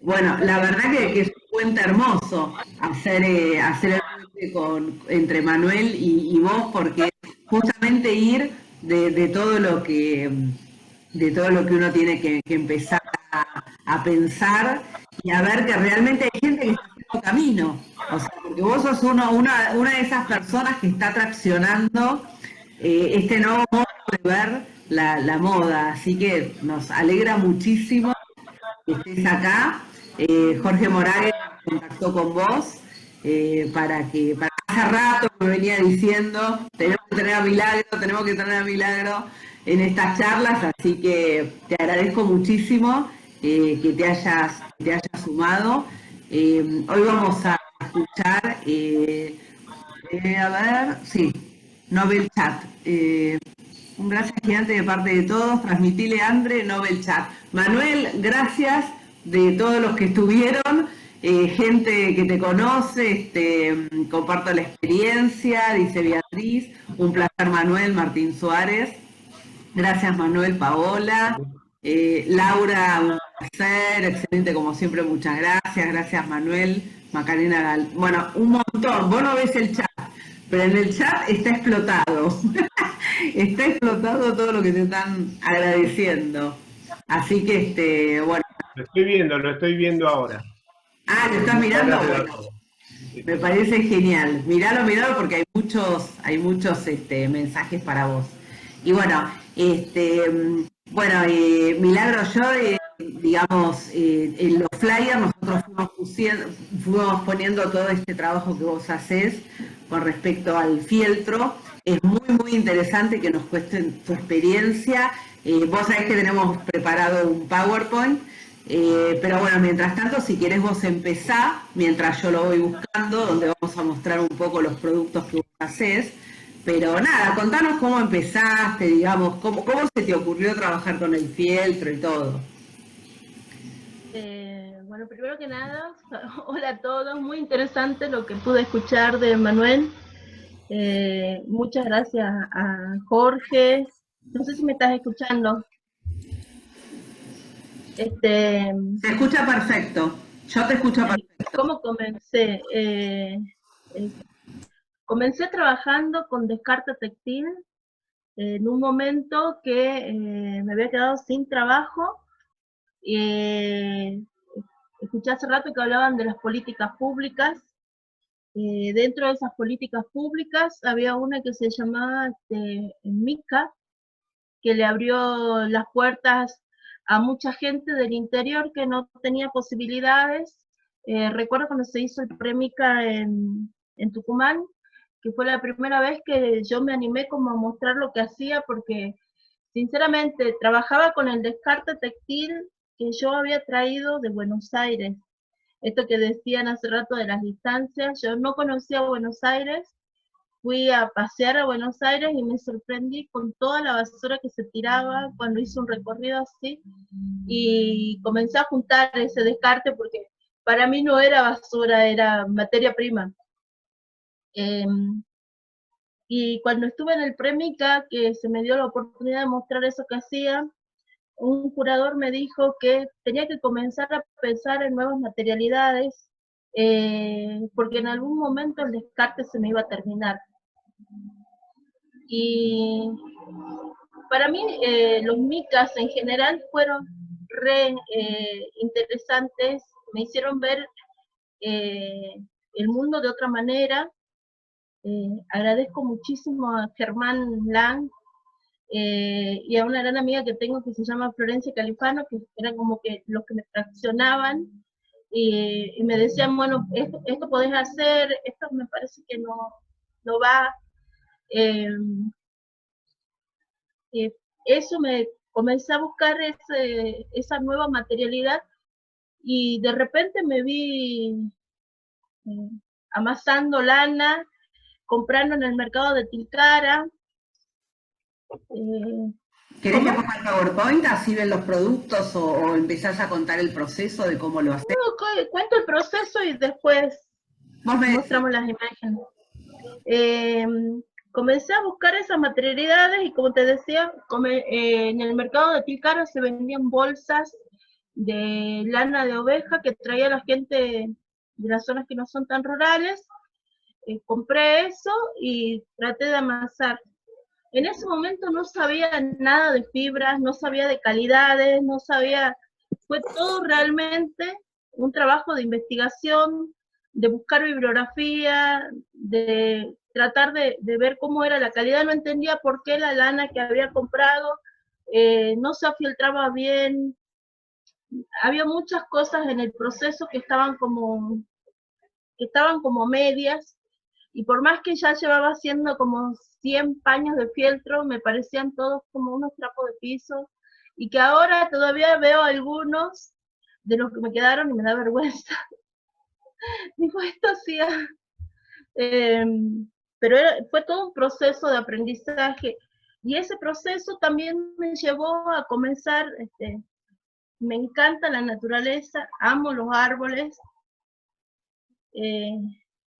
Bueno, la verdad que es un puente hermoso hacer el puente entre Manuel y vos, porque justamente ir de todo de todo lo que uno tiene que empezar a pensar y a ver que realmente hay gente que está haciendo camino. O sea, porque vos sos una de esas personas que está traccionando este nuevo modo de ver la moda. Así que nos alegra muchísimo que estés acá. Jorge Moragues contactó con vos para hace rato me venía diciendo, tenemos que tener a Milagro en estas charlas, así que te agradezco muchísimo que te hayas sumado. Hoy vamos a escuchar, a ver, sí, Nobel Chat. Un gracias gigante de parte de todos. Transmitile, Andre, Nobel Chat. Manuel, gracias de todos los que estuvieron. Gente que te conoce, comparto la experiencia, dice Beatriz. Un placer, Manuel, Martín Suárez. Gracias, Manuel, Paola. Laura, un placer, excelente como siempre, muchas gracias. Gracias, Manuel. Macarena Bueno, un montón. Vos no ves el chat, pero en el chat está explotado. Está explotado todo lo que te están agradeciendo. Así que, bueno. Lo estoy viendo ahora. Ah, ¿lo estás Muchas mirando? gracias a Bueno, todos. Sí, me sí, sí. parece genial. Miralo porque hay muchos mensajes para vos. Y bueno, Milagro, yo, digamos, en los flyers nosotros fuimos poniendo todo este trabajo que vos hacés con respecto al fieltro. Es muy interesante que nos cuesten tu experiencia. Vos sabés que tenemos preparado un PowerPoint. Pero bueno, mientras tanto, si querés vos empezá, mientras yo lo voy buscando, donde vamos a mostrar un poco los productos que vos hacés. Pero nada, contanos cómo empezaste, digamos, cómo se te ocurrió trabajar con el fieltro y todo. Bueno, primero que nada, hola a todos, muy interesante lo que pude escuchar de Manuel. Muchas gracias a Jorge. No sé si me estás escuchando. Se escucha perfecto, yo te escucho perfecto. ¿Cómo comencé? Comencé trabajando con descarte textil en un momento que me había quedado sin trabajo. Escuché hace rato que hablaban de las políticas públicas. Dentro de esas políticas públicas había una que se llamaba MICA, que le abrió las puertas a mucha gente del interior que no tenía posibilidades. Recuerdo cuando se hizo el Premica en Tucumán, que fue la primera vez que yo me animé como a mostrar lo que hacía, porque sinceramente trabajaba con el descarte textil que yo había traído de Buenos Aires. Esto que decían hace rato de las distancias, yo no conocía Buenos Aires, fui a pasear a Buenos Aires y me sorprendí con toda la basura que se tiraba cuando hice un recorrido así, y comencé a juntar ese descarte porque para mí no era basura, era materia prima. Eh, y cuando estuve en el Premica, que se me dio la oportunidad de mostrar eso que hacía, un curador me dijo que tenía que comenzar a pensar en nuevas materialidades, porque en algún momento el descarte se me iba a terminar. Y para mí los micas en general fueron re interesantes, me hicieron ver el mundo de otra manera. Agradezco muchísimo a Germán Lang y a una gran amiga que tengo que se llama Florencia Califano, que eran como que los que me traccionaban y me decían, bueno, esto podés hacer, esto me parece que no va. Eh, Eso me comencé a buscar esa nueva materialidad y de repente me vi eh, amasando lana, comprando en el mercado de Tilcara. Eh, ¿Querés que ¿Cómo? ponga el PowerPoint? Así ven los productos o empezás a contar el proceso de cómo lo haces. No, cuento el proceso y después Vos me decís. mostramos las imágenes. Eh, Comencé a buscar esas materialidades y como te decía, en el mercado de Tilcara se vendían bolsas de lana de oveja que traía la gente de las zonas que no son tan rurales. Compré eso y traté de amasar. En ese momento no sabía nada de fibras, no sabía de calidades, no sabía, fue todo realmente un trabajo de investigación, de buscar bibliografía, de tratar de ver cómo era la calidad. No entendía por qué la lana que había comprado no se filtraba bien. Había muchas cosas en el proceso que estaban como medias, y por más que ya llevaba haciendo como 100 paños de fieltro, me parecían todos como unos trapos de piso, y que ahora todavía veo algunos de los que me quedaron y me da vergüenza. Digo, esto sí, pero fue todo un proceso de aprendizaje, y ese proceso también me llevó a comenzar, me encanta la naturaleza, amo los árboles,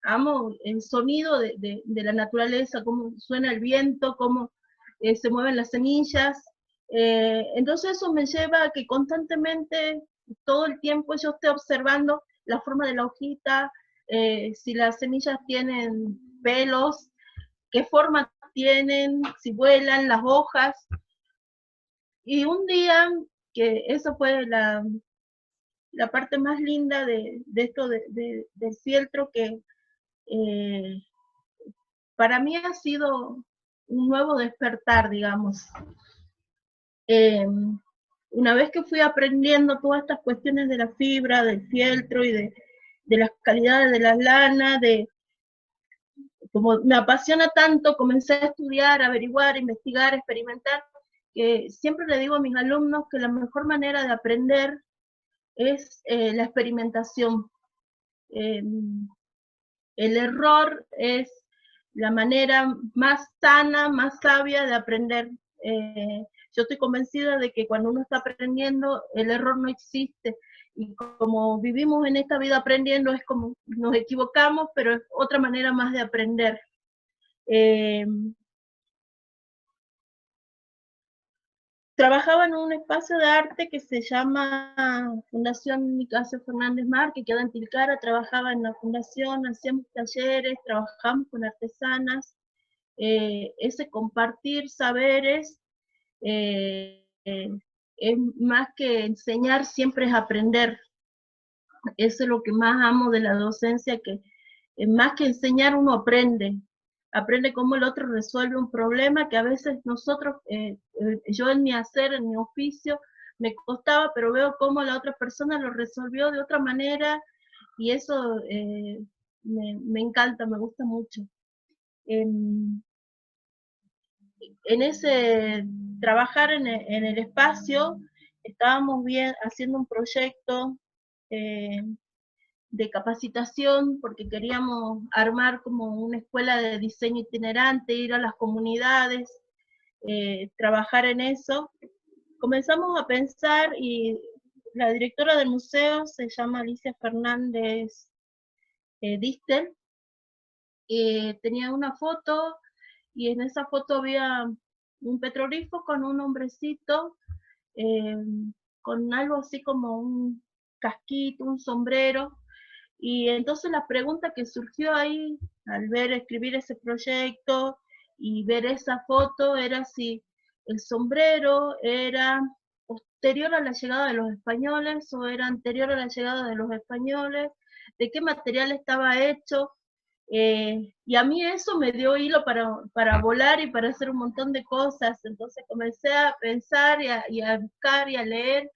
amo el sonido de la naturaleza, cómo suena el viento, cómo se mueven las semillas. Entonces eso me lleva a que constantemente, todo el tiempo, yo esté observando la forma de la hojita, si las semillas tienen pelos, qué forma tienen, si vuelan las hojas. Y un día, que eso fue la parte más linda de esto del fieltro, que para mí ha sido un nuevo despertar, digamos. Una vez que fui aprendiendo todas estas cuestiones de la fibra, del fieltro y de las calidades de las lanas, como me apasiona tanto, comencé a estudiar, a averiguar, a investigar, a experimentar, que siempre le digo a mis alumnos que la mejor manera de aprender es la experimentación. El error es la manera más sana, más sabia de aprender. Yo estoy convencida de que cuando uno está aprendiendo, el error no existe. Y como vivimos en esta vida aprendiendo, es como nos equivocamos, pero es otra manera más de aprender. Trabajaba en un espacio de arte que se llama Fundación Nicasio Fernández Mar, que queda en Tilcara. Trabajaba en la fundación, hacíamos talleres, trabajamos con artesanas. Ese compartir saberes es más que enseñar, siempre es aprender. Eso es lo que más amo de la docencia, que más que enseñar uno aprende. Aprende cómo el otro resuelve un problema que a veces nosotros, yo en mi hacer, en mi oficio, me costaba, pero veo cómo la otra persona lo resolvió de otra manera, y eso me encanta, me gusta mucho. En ese trabajar en el espacio, estábamos haciendo un proyecto de capacitación, porque queríamos armar como una escuela de diseño itinerante, ir a las comunidades, trabajar en eso. Comenzamos a pensar, y la directora del museo se llama Alicia Fernández Distel, tenía una foto, y en esa foto había un petroglifo con un hombrecito, con algo así como un casquito, un sombrero. Y entonces la pregunta que surgió ahí, al escribir ese proyecto y ver esa foto, era si el sombrero era posterior a la llegada de los españoles o era anterior a la llegada de los españoles, de qué material estaba hecho. Y a mí eso me dio hilo para volar y para hacer un montón de cosas. Entonces comencé a pensar y a buscar y a leer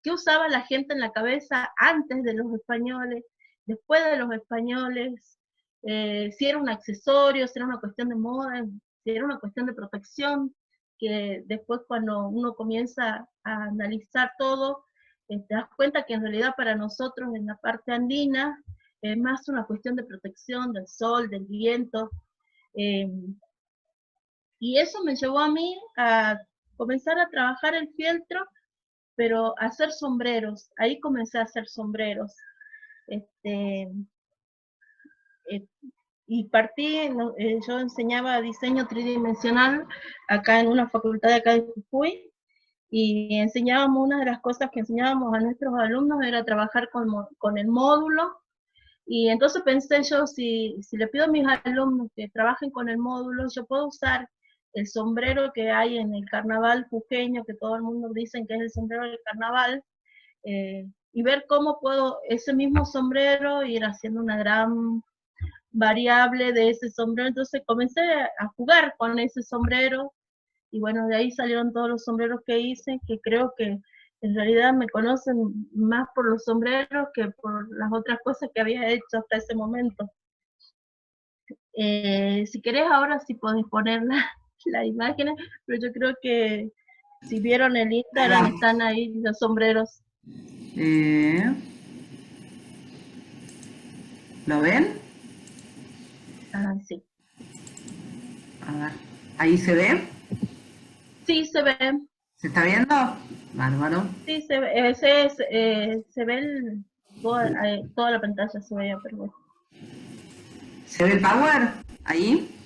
qué usaba la gente en la cabeza antes de los españoles, después de los españoles, si era un accesorio, si era una cuestión de moda, si era una cuestión de protección, que después cuando uno comienza a analizar todo, te das cuenta que en realidad para nosotros en la parte andina es más una cuestión de protección del sol, del viento, y eso me llevó a mí a comenzar a trabajar el fieltro, pero hacer sombreros. Ahí comencé a hacer sombreros. Y partí, yo enseñaba diseño tridimensional acá en una facultad de acá de Jujuy, y enseñábamos, una de las cosas que enseñábamos a nuestros alumnos era trabajar con el módulo, y entonces pensé yo, si le pido a mis alumnos que trabajen con el módulo, yo puedo usar el sombrero que hay en el carnaval jujeño, que todo el mundo dice que es el sombrero del carnaval, y ver cómo puedo ese mismo sombrero ir haciendo una gran variable de ese sombrero. Entonces comencé a jugar con ese sombrero, y bueno, de ahí salieron todos los sombreros que hice, que creo que en realidad me conocen más por los sombreros que por las otras cosas que había hecho hasta ese momento. Si querés ahora sí podés poner las imágenes, pero yo creo que si vieron el Instagram están ahí los sombreros. ¿Lo ven? Ah, sí. A ver, ¿ahí se ve? Sí, se ve. ¿Se está viendo? Bárbaro. Sí, se ve. Se ve toda la pantalla, se veía, pero bueno. ¿Se ve el power? ¿Ahí?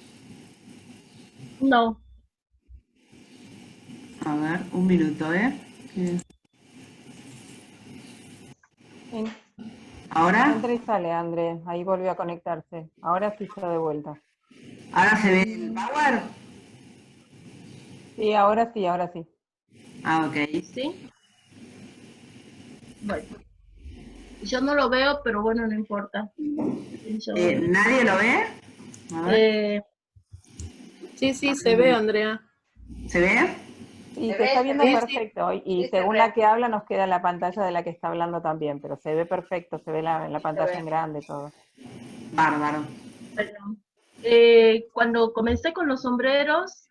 No. A ver, un minuto, ¿Ahora? Entra y sale, André. Ahí volvió a conectarse. Ahora sí está de vuelta. ¿Ahora se ve el power? Sí, ahora sí, ahora sí. Ah, ok. ¿Sí? Bueno. Yo no lo veo, pero bueno, no importa. ¿Nadie lo ve? A ver. Sí, se ve, Andrea. ¿Se ve? Sí, se está viendo perfecto. Y según la que habla nos queda la pantalla de la que está hablando también, pero se ve perfecto, se ve la pantalla en grande todo. Bárbaro. Bueno, cuando comencé con los sombreros,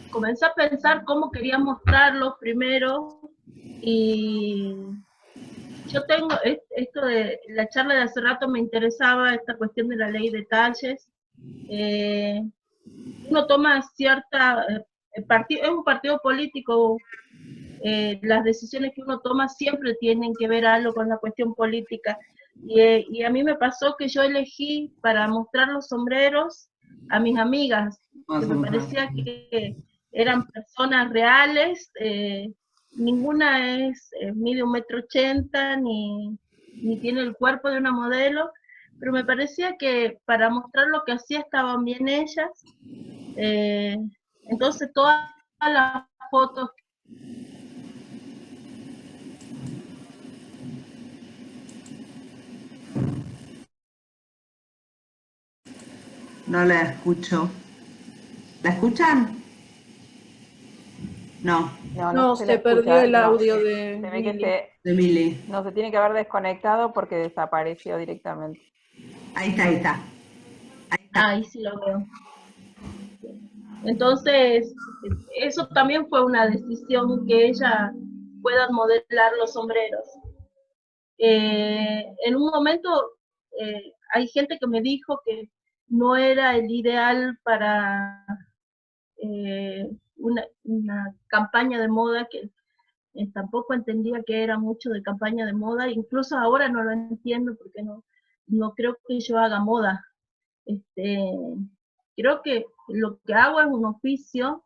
comencé a pensar cómo quería mostrarlos primero, y yo tengo esto de la charla de hace rato, me interesaba esta cuestión de la ley de talles. Uno toma cierta, es un partido político, las decisiones que uno toma siempre tienen que ver algo con la cuestión política. Y a mí me pasó que yo elegí para mostrar los sombreros a mis amigas, que me parecía que eran personas reales, ninguna mide 1,80 m, ni tiene el cuerpo de una modelo, pero me parecía que para mostrar lo que hacía estaban bien ellas. Entonces todas las fotos. No la escucho. ¿La escuchan? No. No, se la se perdió escucha. el No, audio se de ve que Mili. De Mili. no, se tiene que haber desconectado porque desapareció directamente. Ahí está, ahí está. Ahí está. Ahí sí lo veo. Entonces, eso también fue una decisión, que ella pueda modelar los sombreros. En un momento hay gente que me dijo que no era el ideal para una campaña de moda, que tampoco entendía que era mucho de campaña de moda, incluso ahora no lo entiendo porque no creo que yo haga moda. Creo que lo que hago es un oficio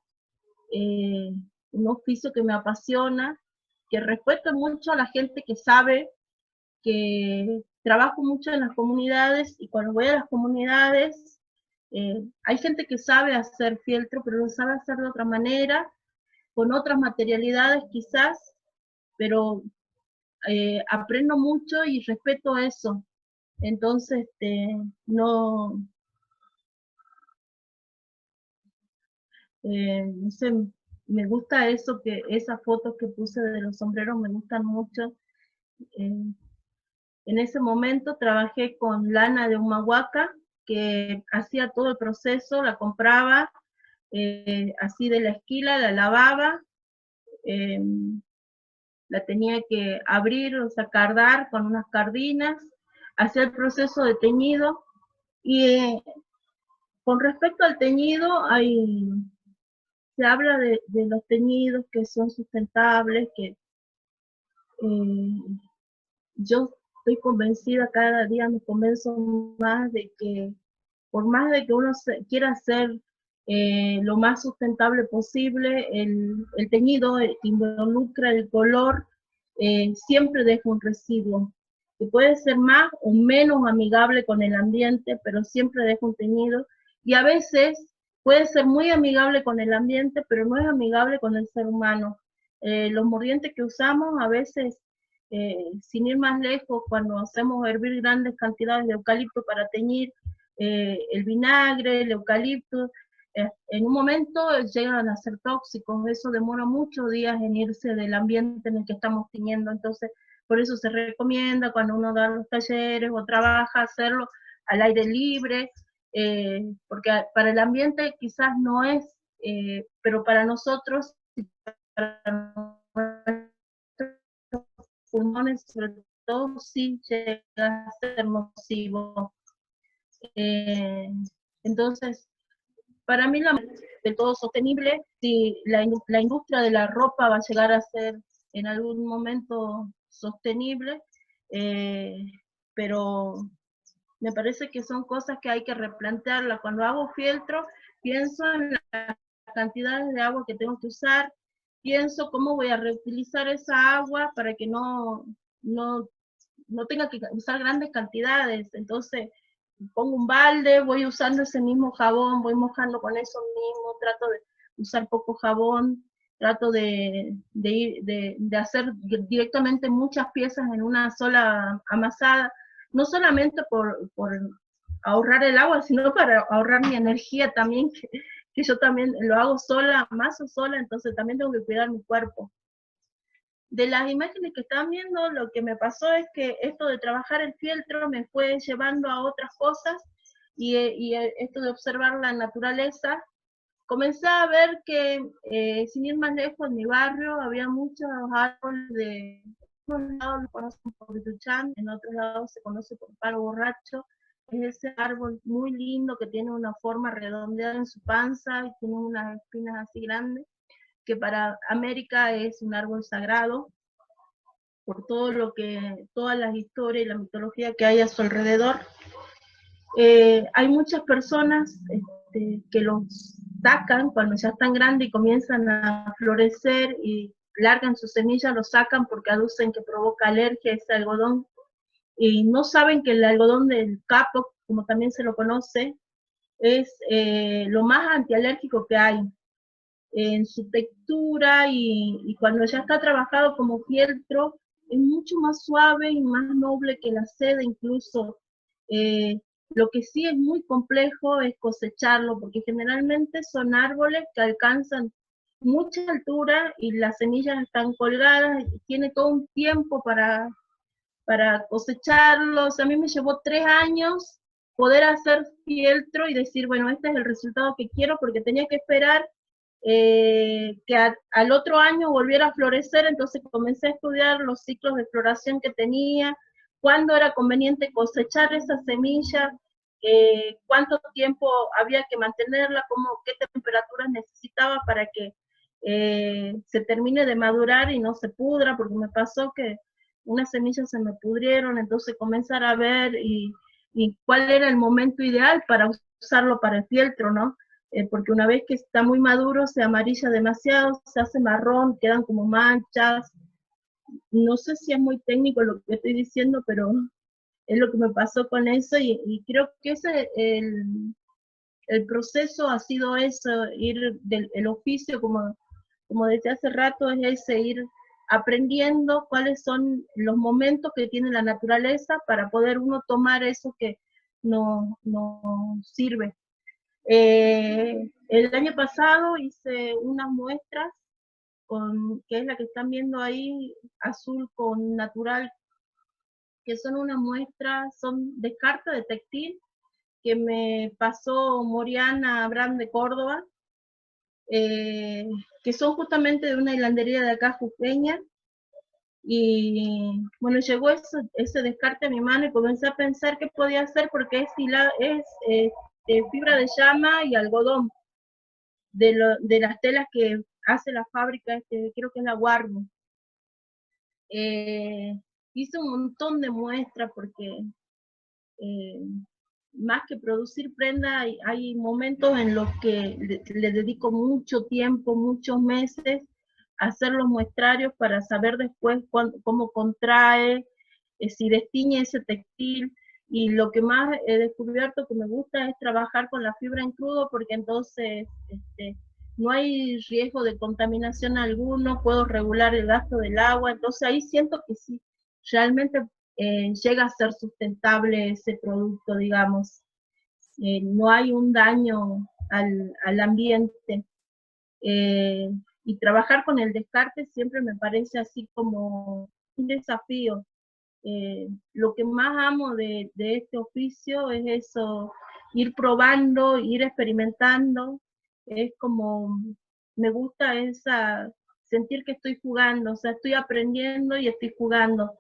que me apasiona, que respeto mucho a la gente que sabe, que trabajo mucho en las comunidades, y cuando voy a las comunidades hay gente que sabe hacer fieltro, pero lo sabe hacer de otra manera, con otras materialidades quizás, pero aprendo mucho y respeto eso. Entonces, no sé, me gusta eso, que esas fotos que puse de los sombreros me gustan mucho. En ese momento trabajé con lana de humahuaca, que hacía todo el proceso, la compraba así de la esquila, la lavaba, la tenía que abrir o sacardar con unas cardinas, hacía el proceso de teñido. Y con respecto al teñido, se habla de los teñidos que son sustentables, que yo estoy convencida, cada día me convenzo más de que por más de que uno quiera ser lo más sustentable posible. El teñido que involucra el color siempre deja un residuo, que puede ser más o menos amigable con el ambiente, pero siempre deja un teñido, y a veces puede ser muy amigable con el ambiente, pero no es amigable con el ser humano. Los mordientes que usamos a veces, sin ir más lejos, cuando hacemos hervir grandes cantidades de eucalipto para teñir, el vinagre, el eucalipto, en un momento llegan a ser tóxicos. Eso demora muchos días en irse del ambiente en el que estamos teñiendo. Entonces, por eso se recomienda cuando uno da los talleres o trabaja hacerlo al aire libre, porque para el ambiente quizás no es, pero para nosotros, para nuestros pulmones sobre todo, sí llega a ser nocivo. Entonces, para mí de todo sostenible, si la industria de la ropa va a llegar a ser en algún momento sostenible, pero me parece que son cosas que hay que replantearlas. Cuando hago fieltro, pienso en las cantidades de agua que tengo que usar, pienso cómo voy a reutilizar esa agua para que no tenga que usar grandes cantidades. Entonces, pongo un balde, voy usando ese mismo jabón, voy mojando con eso mismo, trato de usar poco jabón, trato de hacer directamente muchas piezas en una sola amasada, no solamente por ahorrar el agua, sino para ahorrar mi energía también, que yo también lo hago sola, amaso sola, entonces también tengo que cuidar mi cuerpo. De las imágenes que están viendo, lo que me pasó es que esto de trabajar el fieltro me fue llevando a otras cosas, y esto de observar la naturaleza. Comencé a ver que, sin ir más lejos, en mi barrio había muchos árboles en unos lados lo conocen por tuchán, en otros lados se conoce por palo borracho. Es ese árbol muy lindo que tiene una forma redondeada en su panza y tiene unas espinas así grandes, que para América es un árbol sagrado, por todo todas las historias y la mitología que hay a su alrededor. Hay muchas personas que los sacan cuando ya están grandes y comienzan a florecer y largan sus semillas, los sacan porque aducen que provoca alergia a ese algodón, y no saben que el algodón del capo, como también se lo conoce, es lo más antialérgico que hay en su textura, y cuando ya está trabajado como fieltro es mucho más suave y más noble que la seda incluso. Eh, lo que sí es muy complejo es cosecharlo, porque generalmente son árboles que alcanzan mucha altura y las semillas están colgadas, y tiene todo un tiempo para cosecharlos. A mí me llevó 3 años poder hacer fieltro y decir, bueno, este es el resultado que quiero, porque tenía que esperar que al otro año volviera a florecer. Entonces comencé a estudiar los ciclos de floración que tenía, cuándo era conveniente cosechar esa semilla, cuánto tiempo había que mantenerla, qué temperaturas necesitaba para que se termine de madurar y no se pudra, porque me pasó que unas semillas se me pudrieron. Entonces comenzar a ver y cuál era el momento ideal para usarlo para el fieltro, ¿no? Porque una vez que está muy maduro se amarilla demasiado, se hace marrón, quedan como manchas. No sé si es muy técnico lo que estoy diciendo, pero es lo que me pasó con eso, y creo que ese el proceso ha sido eso, ir el oficio, como decía hace rato, es ese, ir aprendiendo cuáles son los momentos que tiene la naturaleza para poder uno tomar eso que nos sirve. El año pasado hice unas muestras, que es la que están viendo ahí, azul con natural, que son unas muestras, son descarte de textil, que me pasó Moriana Abraham de Córdoba, que son justamente de una hilandería de acá, jujeña. Y bueno, llegó ese descarte a mi mano y comencé a pensar qué podía hacer, porque es fibra de llama y algodón, de las telas que hace la fábrica, creo que es la Warmo. Hice un montón de muestras porque más que producir prenda, hay momentos en los que le dedico mucho tiempo, muchos meses, a hacer los muestrarios para saber después cómo contrae, si destiñe ese textil. Y lo que más he descubierto que me gusta es trabajar con la fibra en crudo, porque entonces no hay riesgo de contaminación alguno, puedo regular el gasto del agua, entonces ahí siento que sí, realmente llega a ser sustentable ese producto, digamos. No hay un daño al ambiente. Y trabajar con el descarte siempre me parece así como un desafío. Lo que más amo de este oficio es eso, ir probando, ir experimentando. Es como, me gusta sentir que estoy jugando, o sea, estoy aprendiendo y estoy jugando.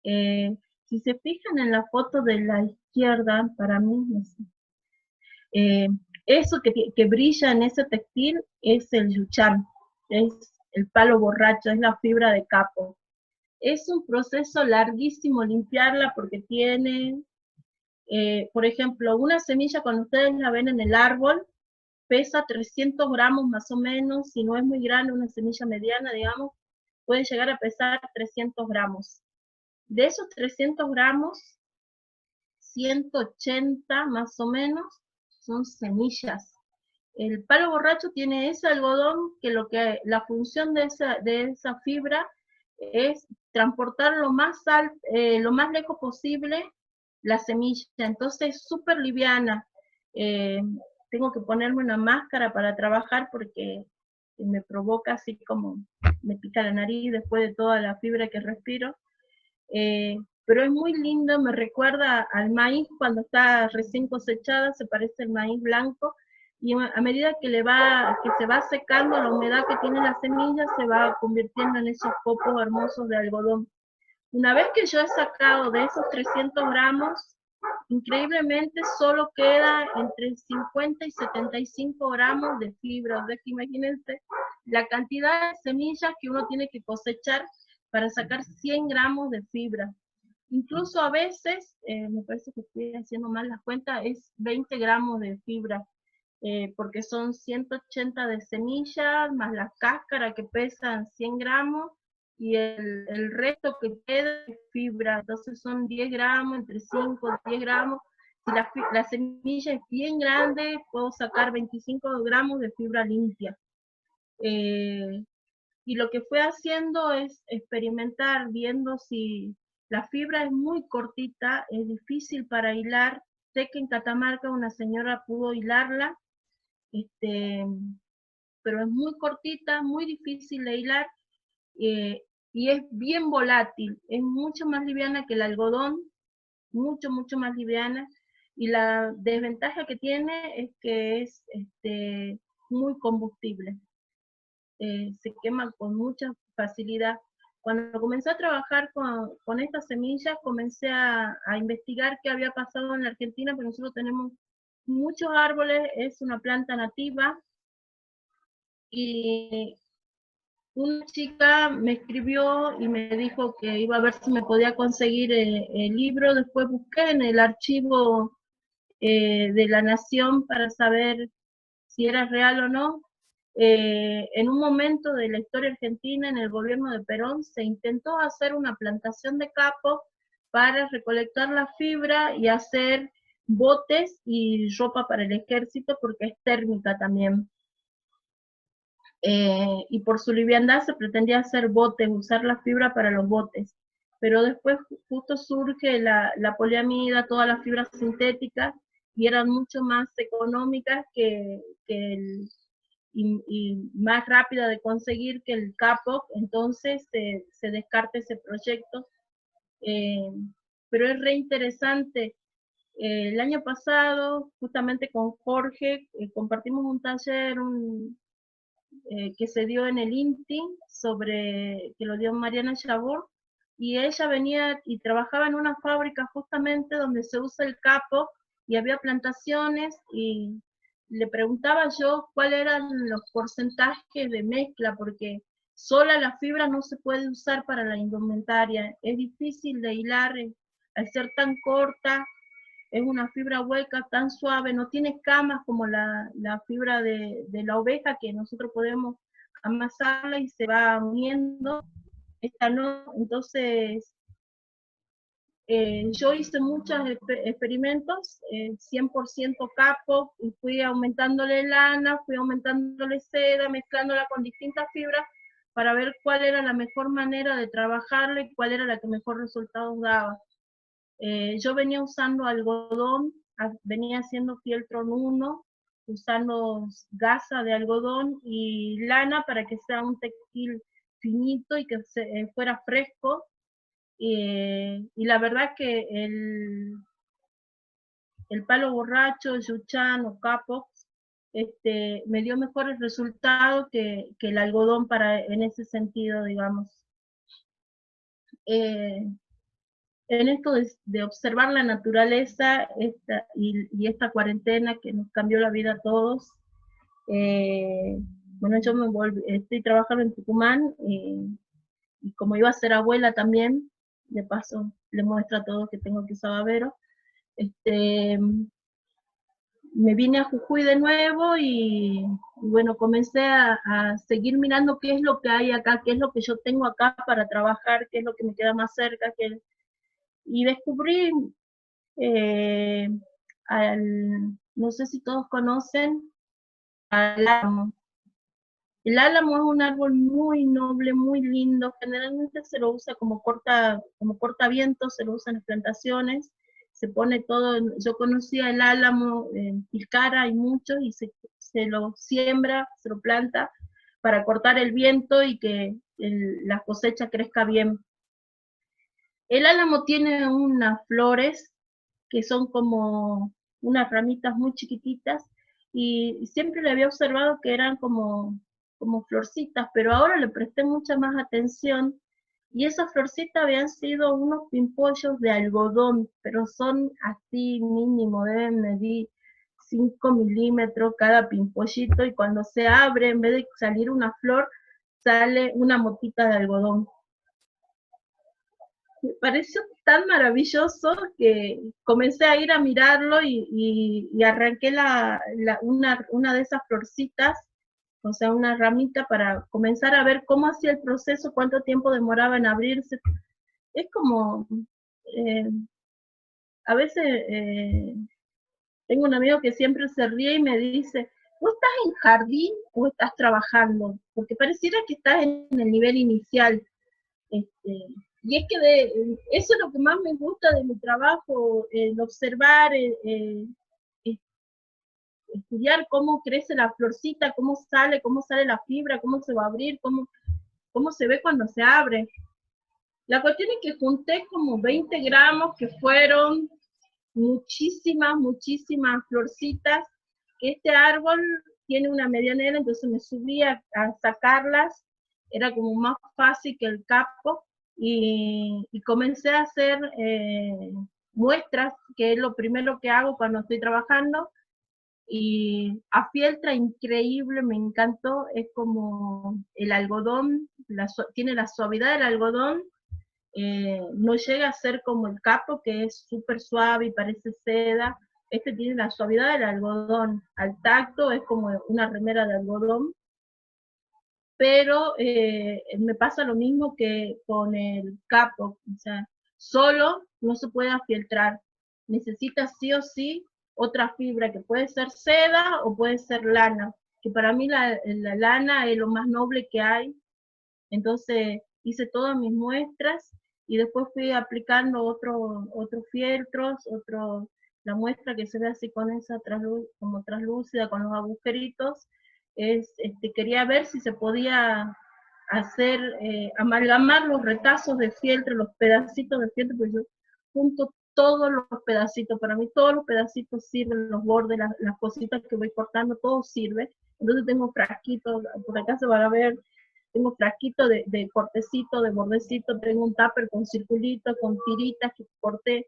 Si se fijan en la foto de la izquierda, para mí, no sé, eso que brilla en ese textil es el yuchán, es el palo borracho, es la fibra de capo. Es un proceso larguísimo limpiarla porque tiene, por ejemplo, una semilla cuando ustedes la ven en el árbol, pesa 300 gramos más o menos, si no es muy grande, una semilla mediana, digamos, puede llegar a pesar 300 gramos. De esos 300 gramos, 180 más o menos son semillas. El palo borracho tiene ese algodón que la función de esa fibra es transportar lo más lejos posible la semilla. Entonces es súper liviana. Tengo que ponerme una máscara para trabajar porque me provoca así como, me pica la nariz después de toda la fibra que respiro. Pero es muy lindo, me recuerda al maíz cuando está recién cosechada, se parece al maíz blanco, y a medida que se va secando la humedad que tiene la semilla, se va convirtiendo en esos copos hermosos de algodón. Una vez que yo he sacado de esos 300 gramos, increíblemente solo queda entre 50 y 75 gramos de fibra. O sea, que imagínense la cantidad de semillas que uno tiene que cosechar para sacar 100 gramos de fibra. Incluso a veces, me parece que estoy haciendo mal las cuentas, es 20 gramos de fibra, porque son 180 de semillas, más la cáscara que pesan 100 gramos, y el resto que queda es fibra, entonces son 10 gramos, entre 5 y 10 gramos. Si la semilla es bien grande, puedo sacar 25 gramos de fibra limpia. Y lo que fue haciendo es experimentar, viendo si la fibra es muy cortita, es difícil para hilar. Sé que en Catamarca una señora pudo hilarla, pero es muy cortita, muy difícil de hilar, y es bien volátil, es mucho más liviana que el algodón, mucho, mucho más liviana, y la desventaja que tiene es que es muy combustible. Se quema con mucha facilidad. Cuando comencé a trabajar con estas semillas, comencé a investigar qué había pasado en la Argentina, porque nosotros tenemos muchos árboles, es una planta nativa, y una chica me escribió y me dijo que iba a ver si me podía conseguir el libro. Después busqué en el archivo de la Nación para saber si era real o no. En un momento de la historia argentina, en el gobierno de Perón, se intentó hacer una plantación de capo para recolectar la fibra y hacer botes y ropa para el ejército, porque es térmica también. Y por su liviandad se pretendía hacer botes, usar la fibra para los botes. Pero después justo surge la poliamida, todas las fibras sintéticas, y eran mucho más económicas y más rápida de conseguir que el capo, entonces se descarta ese proyecto. Pero es re interesante. El año pasado, justamente con Jorge, compartimos un taller que se dio en el INTI, que lo dio Mariana Chabot, y ella venía y trabajaba en una fábrica justamente donde se usa el capo, y había plantaciones, y le preguntaba yo cuáles eran los porcentajes de mezcla, porque sola la fibra no se puede usar para la indumentaria, es difícil de hilar al ser tan corta, es una fibra hueca, tan suave, no tiene escamas como la fibra de la oveja, que nosotros podemos amasarla y se va uniendo. Esta no, entonces yo hice muchos experimentos, 100% capo, y fui aumentándole lana, fui aumentándole seda, mezclándola con distintas fibras para ver cuál era la mejor manera de trabajarla y cuál era la que mejor resultados daba. Yo venía usando algodón, venía haciendo fieltron 1, usando gasa de algodón y lana para que sea un textil finito y que fuera fresco. Y la verdad que el palo borracho, yuchán o capox, me dio mejores resultados que el algodón en ese sentido, digamos. En esto de observar la naturaleza y esta cuarentena que nos cambió la vida a todos, bueno, yo estoy trabajando en Tucumán, y como iba a ser abuela también, de paso le muestro a todos que tengo que usar babero, me vine a Jujuy de nuevo y bueno, comencé a seguir mirando qué es lo que hay acá, qué es lo que yo tengo acá para trabajar, qué es lo que me queda más cerca, y descubrí, no sé si todos conocen, al álamo. El álamo es un árbol muy noble, muy lindo, generalmente se lo usa como cortaviento, se lo usa en las plantaciones, se pone todo, yo conocía el álamo en Tilcara, hay muchos, y se lo siembra, se lo planta para cortar el viento y que la cosecha crezca bien. El álamo tiene unas flores que son como unas ramitas muy chiquititas, y siempre le había observado que eran como florcitas, pero ahora le presté mucha más atención, y esas florcitas habían sido unos pimpollos de algodón, pero son así mínimo, deben medir 5 milímetros cada pimpollito, y cuando se abre, en vez de salir una flor, sale una motita de algodón. Me pareció tan maravilloso que comencé a ir a mirarlo y arranqué una de esas florcitas, o sea, una ramita, para comenzar a ver cómo hacía el proceso, cuánto tiempo demoraba en abrirse. Es como, a veces tengo un amigo que siempre se ríe y me dice, ¿vos estás en jardín o estás trabajando? Porque pareciera que estás en el nivel inicial. Y es que eso es lo que más me gusta de mi trabajo, el observar, estudiar cómo crece la florcita, cómo sale la fibra, cómo se va a abrir, cómo se ve cuando se abre. La cuestión es que junté como 20 gramos, que fueron muchísimas florcitas. Este árbol tiene una medianera, entonces me subí a sacarlas, era como más fácil que el capo, y comencé a hacer muestras, que es lo primero que hago cuando estoy trabajando, y a fieltra increíble, me encantó, es como el algodón, tiene la suavidad del algodón, no llega a ser como el capo, que es súper suave y parece seda. Este tiene la suavidad del algodón, al tacto es como una remera de algodón, pero me pasa lo mismo que con el capo, o sea, solo no se puede afieltrar, necesita sí o sí otra fibra, que puede ser seda o puede ser lana, que para mí la lana es lo más noble que hay. Entonces hice todas mis muestras y después fui aplicando otros fieltros, la muestra que se ve así con esa como translúcida, con los agujeritos, quería ver si se podía hacer, amalgamar los retazos de fieltro, los pedacitos de fieltro, porque yo junto todos los pedacitos, para mí todos los pedacitos sirven, los bordes, las cositas que voy cortando, todo sirve. Entonces tengo frasquitos, por acá se van a ver, tengo frasquito de cortecito, de bordecito, tengo un tupper con circulitos, con tiritas que corté,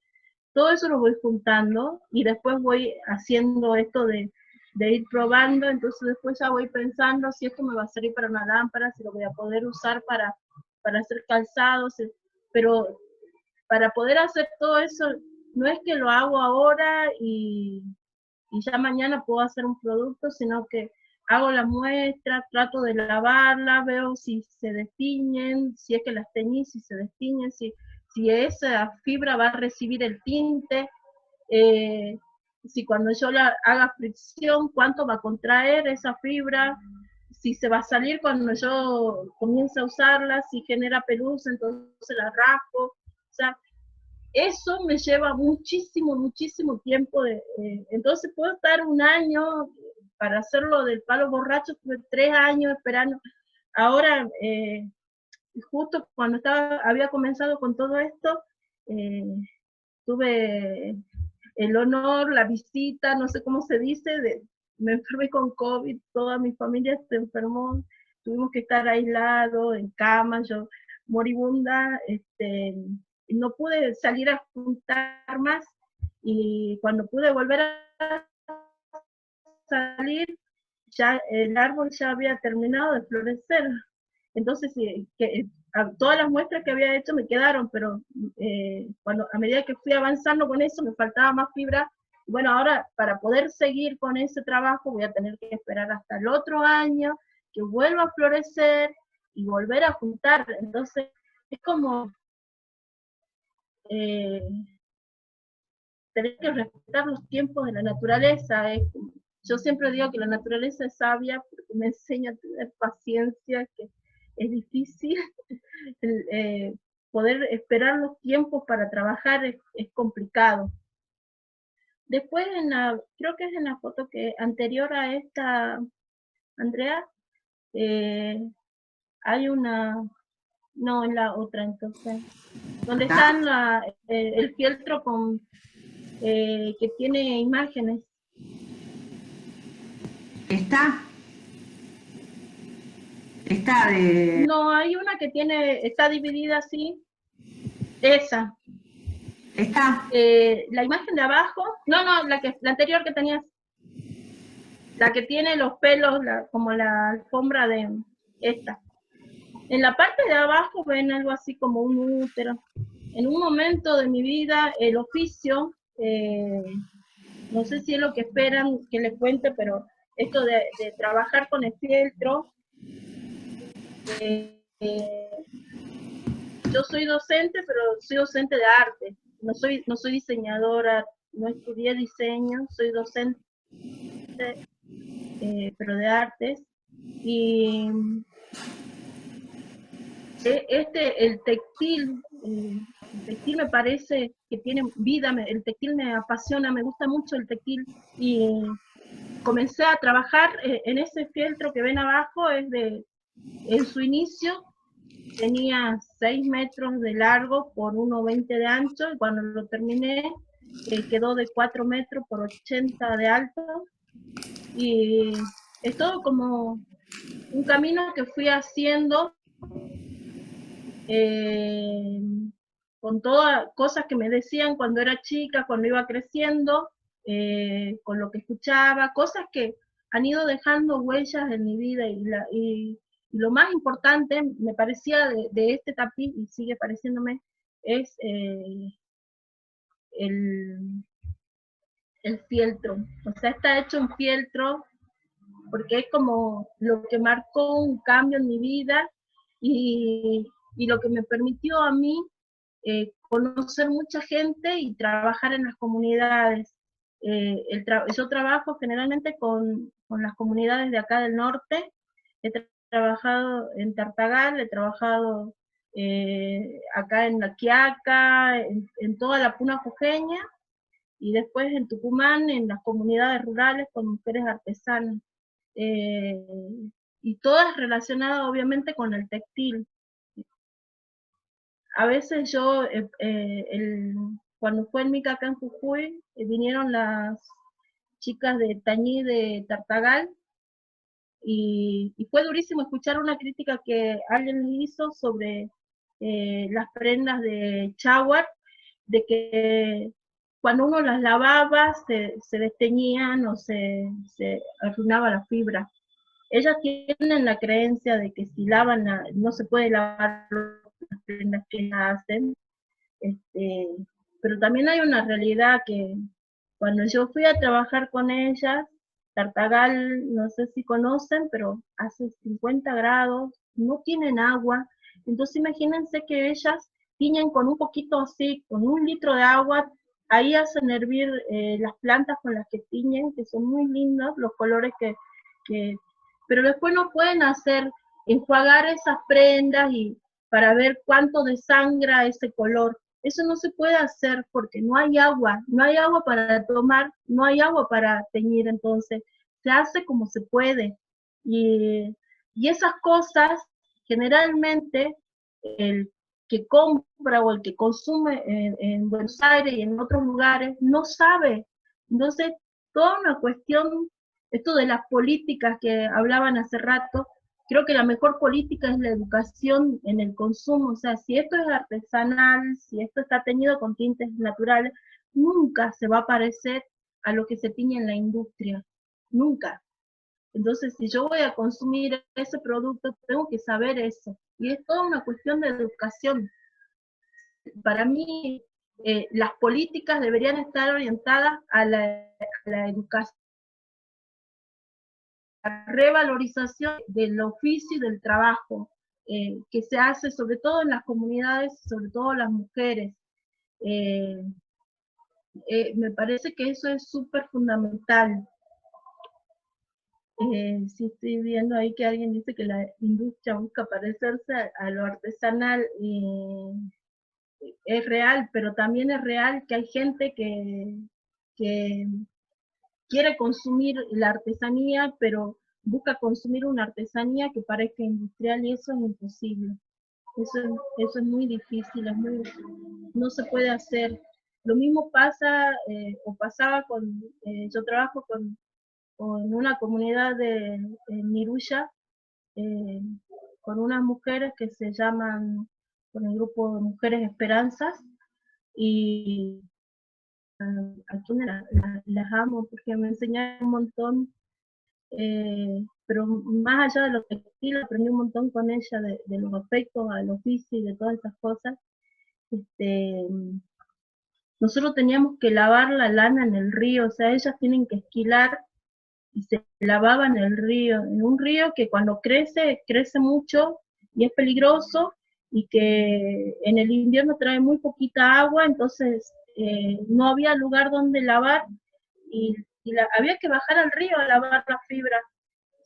todo eso lo voy juntando y después voy haciendo esto de ir probando, entonces después ya voy pensando si esto me va a servir para una lámpara, si lo voy a poder usar para hacer calzados, pero para poder hacer todo eso no es que lo hago ahora y ya mañana puedo hacer un producto, sino que hago la muestra, trato de lavarla, veo si se destiñen, si es que las teñí, si se destiñen, si esa fibra va a recibir el tinte, si cuando yo la haga fricción, cuánto va a contraer esa fibra, si se va a salir cuando yo comience a usarla, si genera pelusa, entonces la raspo. O sea, eso me lleva muchísimo, muchísimo tiempo. Entonces puedo estar un año para hacerlo del palo borracho, tuve 3 años esperando. Ahora, justo cuando había comenzado con todo esto, tuve el honor, la visita, no sé cómo se dice, me enfermé con COVID, toda mi familia se enfermó, tuvimos que estar aislados, en cama, yo moribunda, no pude salir a juntar más, y cuando pude volver a salir, ya el árbol ya había terminado de florecer. Entonces, todas las muestras que había hecho me quedaron, pero a medida que fui avanzando con eso, me faltaba más fibra. Bueno, ahora para poder seguir con ese trabajo voy a tener que esperar hasta el otro año, que vuelva a florecer y volver a juntar. Entonces, es como tener que respetar los tiempos de la naturaleza. Yo siempre digo que la naturaleza es sabia porque me enseña a tener paciencia, que es difícil. Poder esperar los tiempos para trabajar es complicado. Después, creo que es en la foto que anterior a esta, Andrea, hay una, no, en la otra entonces, donde está el fieltro que tiene imágenes. Está de... No, hay una que está dividida así, esa. ¿Está? La imagen de abajo, no, la anterior que tenías, la que tiene los pelos, como la alfombra de esta. En la parte de abajo ven algo así como un útero. En un momento de mi vida, el oficio, no sé si es lo que esperan que les cuente, pero esto de trabajar con el fieltro, yo soy docente, pero soy docente de arte. No soy diseñadora, no estudié diseño, soy docente, pero de artes. Y el textil me parece que tiene vida, el textil me apasiona, me gusta mucho el textil, y comencé a trabajar en ese fieltro que ven abajo, en su inicio tenía 6 metros de largo por 1,20 de ancho, y cuando lo terminé quedó de 4 metros por 80 de alto, y es todo como un camino que fui haciendo con todas cosas que me decían cuando era chica, cuando iba creciendo, con lo que escuchaba, cosas que han ido dejando huellas en mi vida, y lo más importante me parecía de este tapiz, y sigue pareciéndome, es el fieltro. O sea, está hecho un fieltro porque es como lo que marcó un cambio en mi vida, y lo que me permitió a mí conocer mucha gente y trabajar en las comunidades. Yo trabajo generalmente con las comunidades de acá del norte. He trabajado en Tartagal, he trabajado acá en La Quiaca, en toda la Puna Jujeña, y después en Tucumán, en las comunidades rurales con mujeres artesanas. Y todas relacionadas obviamente con el textil. A veces yo, cuando fue el MICA acá en Jujuy, vinieron las chicas de Tañí de Tartagal, y fue durísimo escuchar una crítica que alguien le hizo sobre las prendas de Chaguar, de que cuando uno las lavaba se desteñían o se arruinaba la fibra. Ellas tienen la creencia de que si lavan, no se puede lavar las prendas que hacen, pero también hay una realidad que cuando yo fui a trabajar con ellas, Tartagal, no sé si conocen, pero hace 50 grados, no tienen agua, entonces imagínense que ellas tiñen con un poquito así, con 1 litro de agua, ahí hacen hervir las plantas con las que tiñen, que son muy lindos, los colores pero después no pueden enjuagar esas prendas y para ver cuánto desangra ese color. Eso no se puede hacer porque no hay agua para tomar, no hay agua para teñir, entonces se hace como se puede. Y esas cosas, generalmente, el que compra o el que consume en Buenos Aires y en otros lugares no sabe. Entonces, toda una cuestión, esto de las políticas que hablaban hace rato, creo que la mejor política es la educación en el consumo. O sea, si esto es artesanal, si esto está teñido con tintes naturales, nunca se va a parecer a lo que se tiñe en la industria. Nunca. Entonces, si yo voy a consumir ese producto, tengo que saber eso. Y es toda una cuestión de educación. Para mí, las políticas deberían estar orientadas a la educación, la revalorización del oficio y del trabajo que se hace sobre todo en las comunidades, sobre todo las mujeres. Me parece que eso es súper fundamental. Sí, estoy viendo ahí que alguien dice que la industria busca parecerse a lo artesanal, y es real, pero también es real que hay gente que quiere consumir la artesanía, pero busca consumir una artesanía que parezca industrial y eso es imposible. Eso es muy difícil, no se puede hacer. Lo mismo pasa o pasaba yo trabajo con una comunidad de Niruya, con unas mujeres que se llaman, con el grupo de Mujeres Esperanzas, y a quienes las amo porque me enseñaron un montón, pero más allá de lo textil aprendí un montón con ella de los aspectos al oficio y de todas esas cosas. Nosotros teníamos que lavar la lana en el río, o sea, ellas tienen que esquilar y se lavaba en el río, en un río que cuando crece mucho y es peligroso y que en el invierno trae muy poquita agua, entonces no había lugar donde lavar y había que bajar al río a lavar la fibra.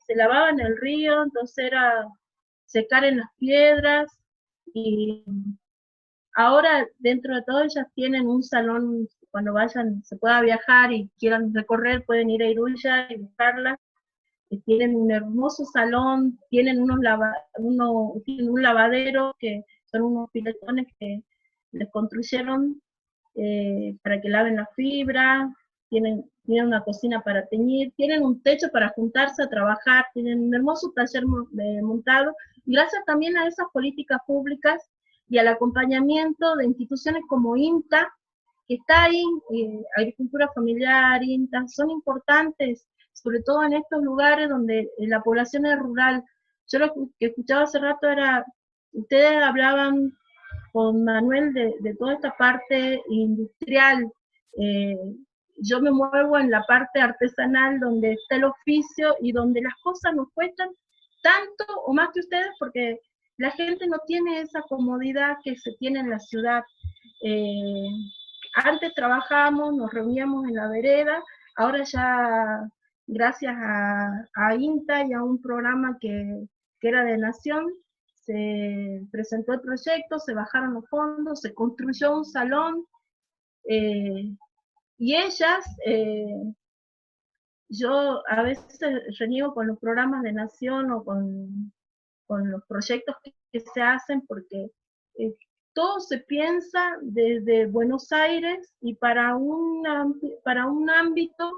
Se lavaba en el río, entonces era secar en las piedras y ahora dentro de todo ellas tienen un salón, cuando vayan, se pueda viajar y quieran recorrer, pueden ir a Iruya y buscarla. Tienen un hermoso salón, tienen tienen un lavadero que son unos piletones que les construyeron para que laven la fibra, tienen una cocina para teñir, tienen un techo para juntarse a trabajar, tienen un hermoso taller montado, y gracias también a esas políticas públicas y al acompañamiento de instituciones como INTA, que está ahí, Agricultura Familiar, INTA, son importantes, sobre todo en estos lugares donde la población es rural. Yo lo que escuchaba hace rato era, ustedes hablaban con Manuel de toda esta parte industrial. Yo me muevo en la parte artesanal donde está el oficio y donde las cosas nos cuestan tanto o más que ustedes porque la gente no tiene esa comodidad que se tiene en la ciudad. Antes trabajábamos, nos reuníamos en la vereda, ahora ya gracias a INTA y a un programa que era de Nación, se presentó el proyecto, se bajaron los fondos, se construyó un salón, y ellas, yo a veces reniego con los programas de Nación o con los proyectos que se hacen porque todo se piensa desde Buenos Aires y para un ámbito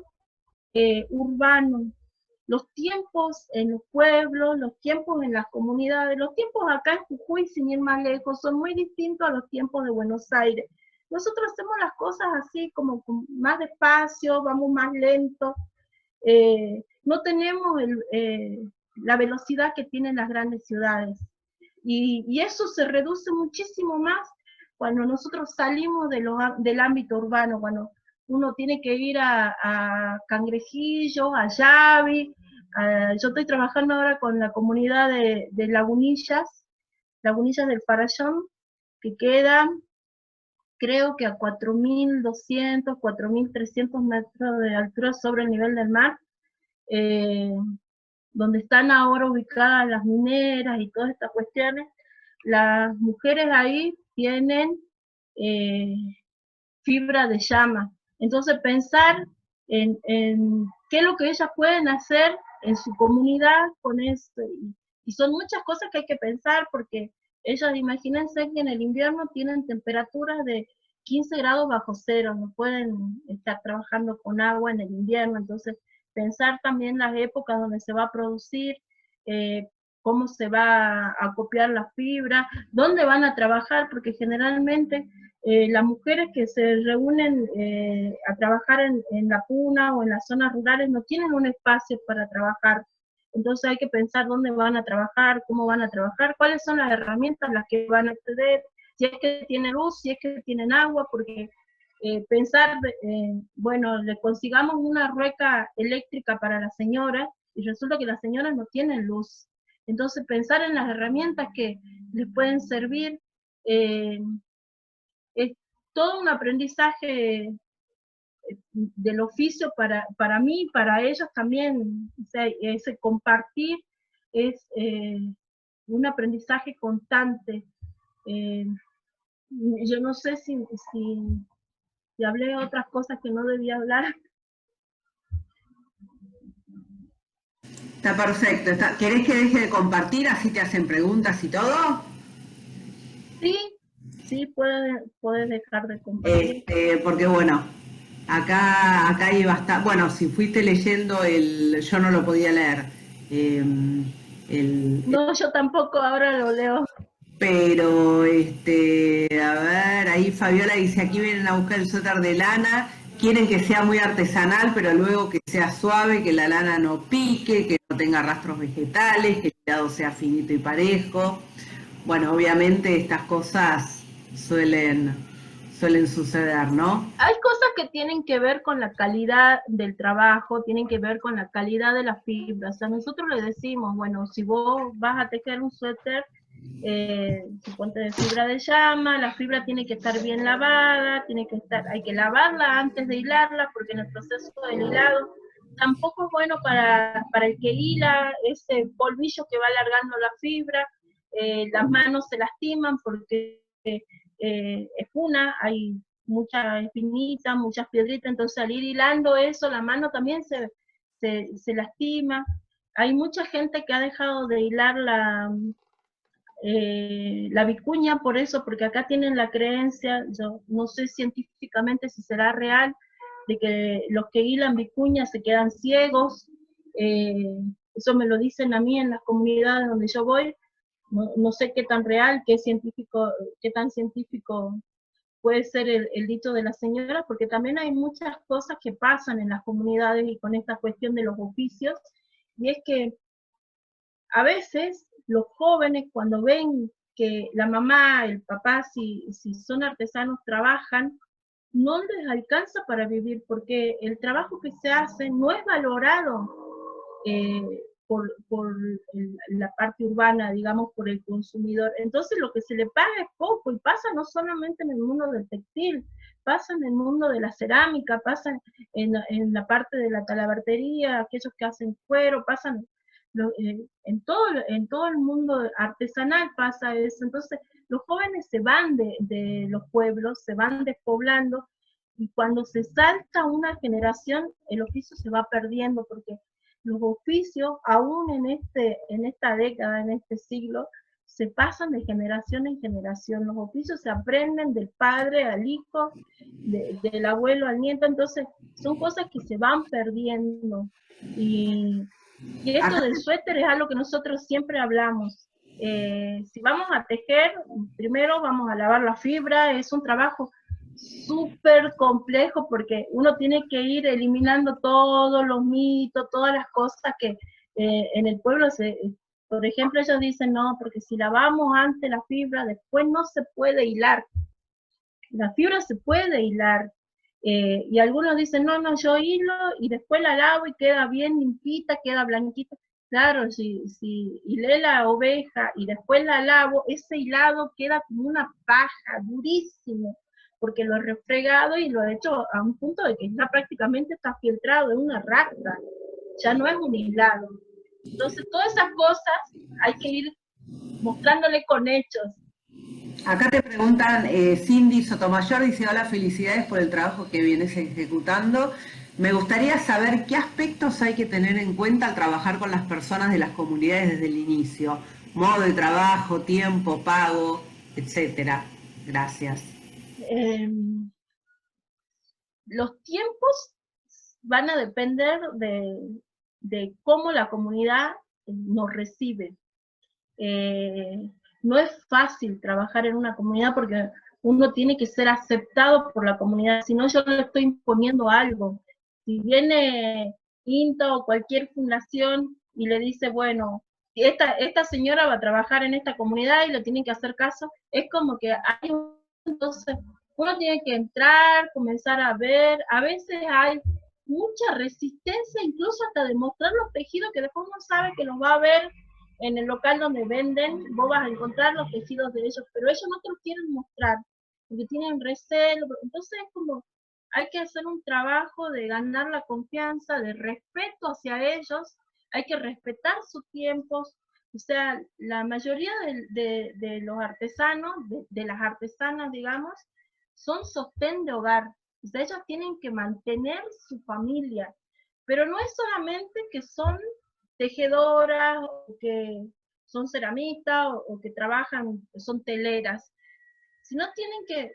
urbano. Los tiempos en los pueblos, los tiempos en las comunidades, los tiempos acá en Jujuy, sin ir más lejos, son muy distintos a los tiempos de Buenos Aires. Nosotros hacemos las cosas así como más despacio, vamos más lento, no tenemos la velocidad que tienen las grandes ciudades. Y eso se reduce muchísimo más cuando nosotros salimos del ámbito urbano, cuando uno tiene que ir a Cangrejillo, a Yavi. Yo estoy trabajando ahora con la comunidad de Lagunillas del Farallón, que quedan, creo que a 4.200, 4.300 metros de altura sobre el nivel del mar, donde están ahora ubicadas las mineras y todas estas cuestiones. Las mujeres ahí tienen fibra de llama. Entonces pensar en qué es lo que ellas pueden hacer en su comunidad con esto. Y son muchas cosas que hay que pensar, porque ellas, imagínense que en el invierno tienen temperaturas de 15 grados bajo cero, no pueden estar trabajando con agua en el invierno. Entonces pensar también las épocas donde se va a producir, cómo se va a copiar la fibra, dónde van a trabajar, porque generalmente las mujeres que se reúnen a trabajar en la puna o en las zonas rurales no tienen un espacio para trabajar. Entonces hay que pensar dónde van a trabajar, cómo van a trabajar, cuáles son las herramientas a las que van a acceder, si es que tienen luz, si es que tienen agua, porque pensar, bueno, le consigamos una rueca eléctrica para la señora y resulta que las señoras no tienen luz. Entonces pensar en las herramientas que les pueden servir, es todo un aprendizaje del oficio para mí, para ellos también. O sea, ese compartir es un aprendizaje constante. Yo no sé si hablé de otras cosas que no debía hablar. Está perfecto. ¿Querés que deje de compartir? Así te hacen preguntas y todo. Sí, puedes dejar de compartir. Porque bueno, acá hay bastante. Bueno, si fuiste leyendo yo no lo podía leer. No, yo tampoco, ahora lo leo. Pero, a ver, ahí Fabiola dice, aquí vienen a buscar el suéter de lana, quieren que sea muy artesanal, pero luego que sea suave, que la lana no pique, que no tenga rastros vegetales, que el hilado sea finito y parejo. Bueno, obviamente estas cosas suelen suceder, ¿no? Hay cosas que tienen que ver con la calidad del trabajo, tienen que ver con la calidad de la fibra. O sea, nosotros le decimos, bueno, si vos vas a tejer un suéter, suponte de fibra de llama, la fibra tiene que estar bien lavada, hay que lavarla antes de hilarla, porque en el proceso del hilado tampoco es bueno para el que hila ese polvillo que va alargando la fibra. Las manos se lastiman porque es una, hay mucha espinita, muchas piedritas, entonces al ir hilando eso, la mano también se lastima. Hay mucha gente que ha dejado de hilar la vicuña por eso, porque acá tienen la creencia, yo no sé científicamente si será real, de que los que hilan vicuña se quedan ciegos. Eso me lo dicen a mí en las comunidades donde yo voy. No sé qué tan real, qué tan científico puede ser el dicho de la señora, porque también hay muchas cosas que pasan en las comunidades y con esta cuestión de los oficios, y es que a veces los jóvenes cuando ven que la mamá, el papá, si son artesanos, trabajan, no les alcanza para vivir, porque el trabajo que se hace no es valorado por la parte urbana, digamos, por el consumidor. Entonces lo que se le paga es poco, y pasa no solamente en el mundo del textil, pasa en el mundo de la cerámica, pasa en la parte de la talabartería, aquellos que hacen cuero, pasan en todo el mundo artesanal pasa eso. Entonces los jóvenes se van de los pueblos, se van despoblando, y cuando se salta una generación, el oficio se va perdiendo, porque los oficios, aún en esta década, en este siglo, se pasan de generación en generación. Los oficios se aprenden del padre al hijo, del abuelo al nieto, entonces son cosas que se van perdiendo. Y esto del suéter es algo que nosotros siempre hablamos. Si vamos a tejer, primero vamos a lavar la fibra, es un trabajo súper complejo porque uno tiene que ir eliminando todos los mitos, todas las cosas que en el pueblo por ejemplo, ellos dicen, no, porque si lavamos antes la fibra, después no se puede hilar. La fibra se puede hilar. Y algunos dicen, no, no, yo hilo y después la lavo y queda bien limpita, queda blanquita. Claro, si hilé la oveja y después la lavo, ese hilado queda como una paja, durísimo, porque lo he refregado y lo he hecho a un punto de que ya prácticamente está filtrado, es una rastra, ya no es un hilado. Entonces, todas esas cosas hay que ir mostrándole con hechos. Acá te preguntan, Cindy Sotomayor dice, hola, felicidades por el trabajo que vienes ejecutando. Me gustaría saber qué aspectos hay que tener en cuenta al trabajar con las personas de las comunidades desde el inicio. Modo de trabajo, tiempo, pago, etcétera. Gracias. Los tiempos van a depender de cómo la comunidad nos recibe. No es fácil trabajar en una comunidad porque uno tiene que ser aceptado por la comunidad, si no yo le estoy imponiendo algo. Si viene INTA o cualquier fundación y le dice, bueno, esta señora va a trabajar en esta comunidad y le tienen que hacer caso, es como que hay entonces uno tiene que entrar, comenzar a ver, a veces hay mucha resistencia, incluso hasta de mostrar los tejidos que después uno sabe que los va a ver en el local donde venden, vos vas a encontrar los tejidos de ellos, pero ellos no te los quieren mostrar, porque tienen recelo, entonces es como, hay que hacer un trabajo de ganar la confianza, de respeto hacia ellos, hay que respetar sus tiempos, o sea, la mayoría de los artesanos, de las artesanas, digamos, son sostén de hogar, o sea, ellos tienen que mantener su familia, pero no es solamente que son tejedoras, o que son ceramistas, o que trabajan, son teleras, sino tienen que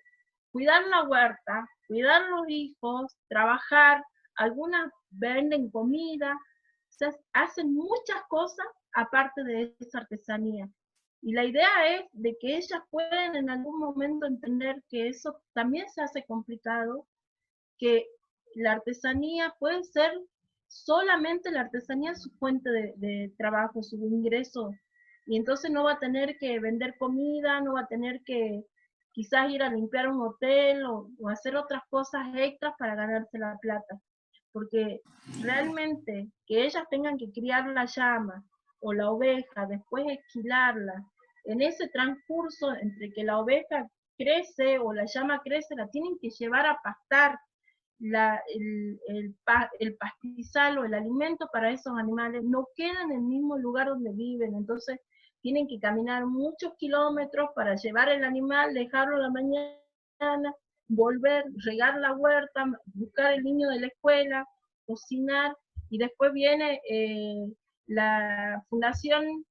cuidar la huerta, cuidar los hijos, trabajar, algunas venden comida, o sea, hacen muchas cosas aparte de esa artesanía. Y la idea es de que ellas pueden en algún momento entender que eso también se hace complicado, que la artesanía puede ser solamente la artesanía su fuente de trabajo, su ingreso, y entonces no va a tener que vender comida, no va a tener que quizás ir a limpiar un hotel o hacer otras cosas extras para ganarse la plata, porque realmente que ellas tengan que criar la llama o la oveja, después esquilarla, en ese transcurso entre que la oveja crece o la llama crece, la tienen que llevar a pastar, el pastizal o el alimento para esos animales no queda en el mismo lugar donde viven, entonces tienen que caminar muchos kilómetros para llevar el animal, dejarlo a la mañana, volver, regar la huerta, buscar el niño de la escuela, cocinar, y después viene la fundación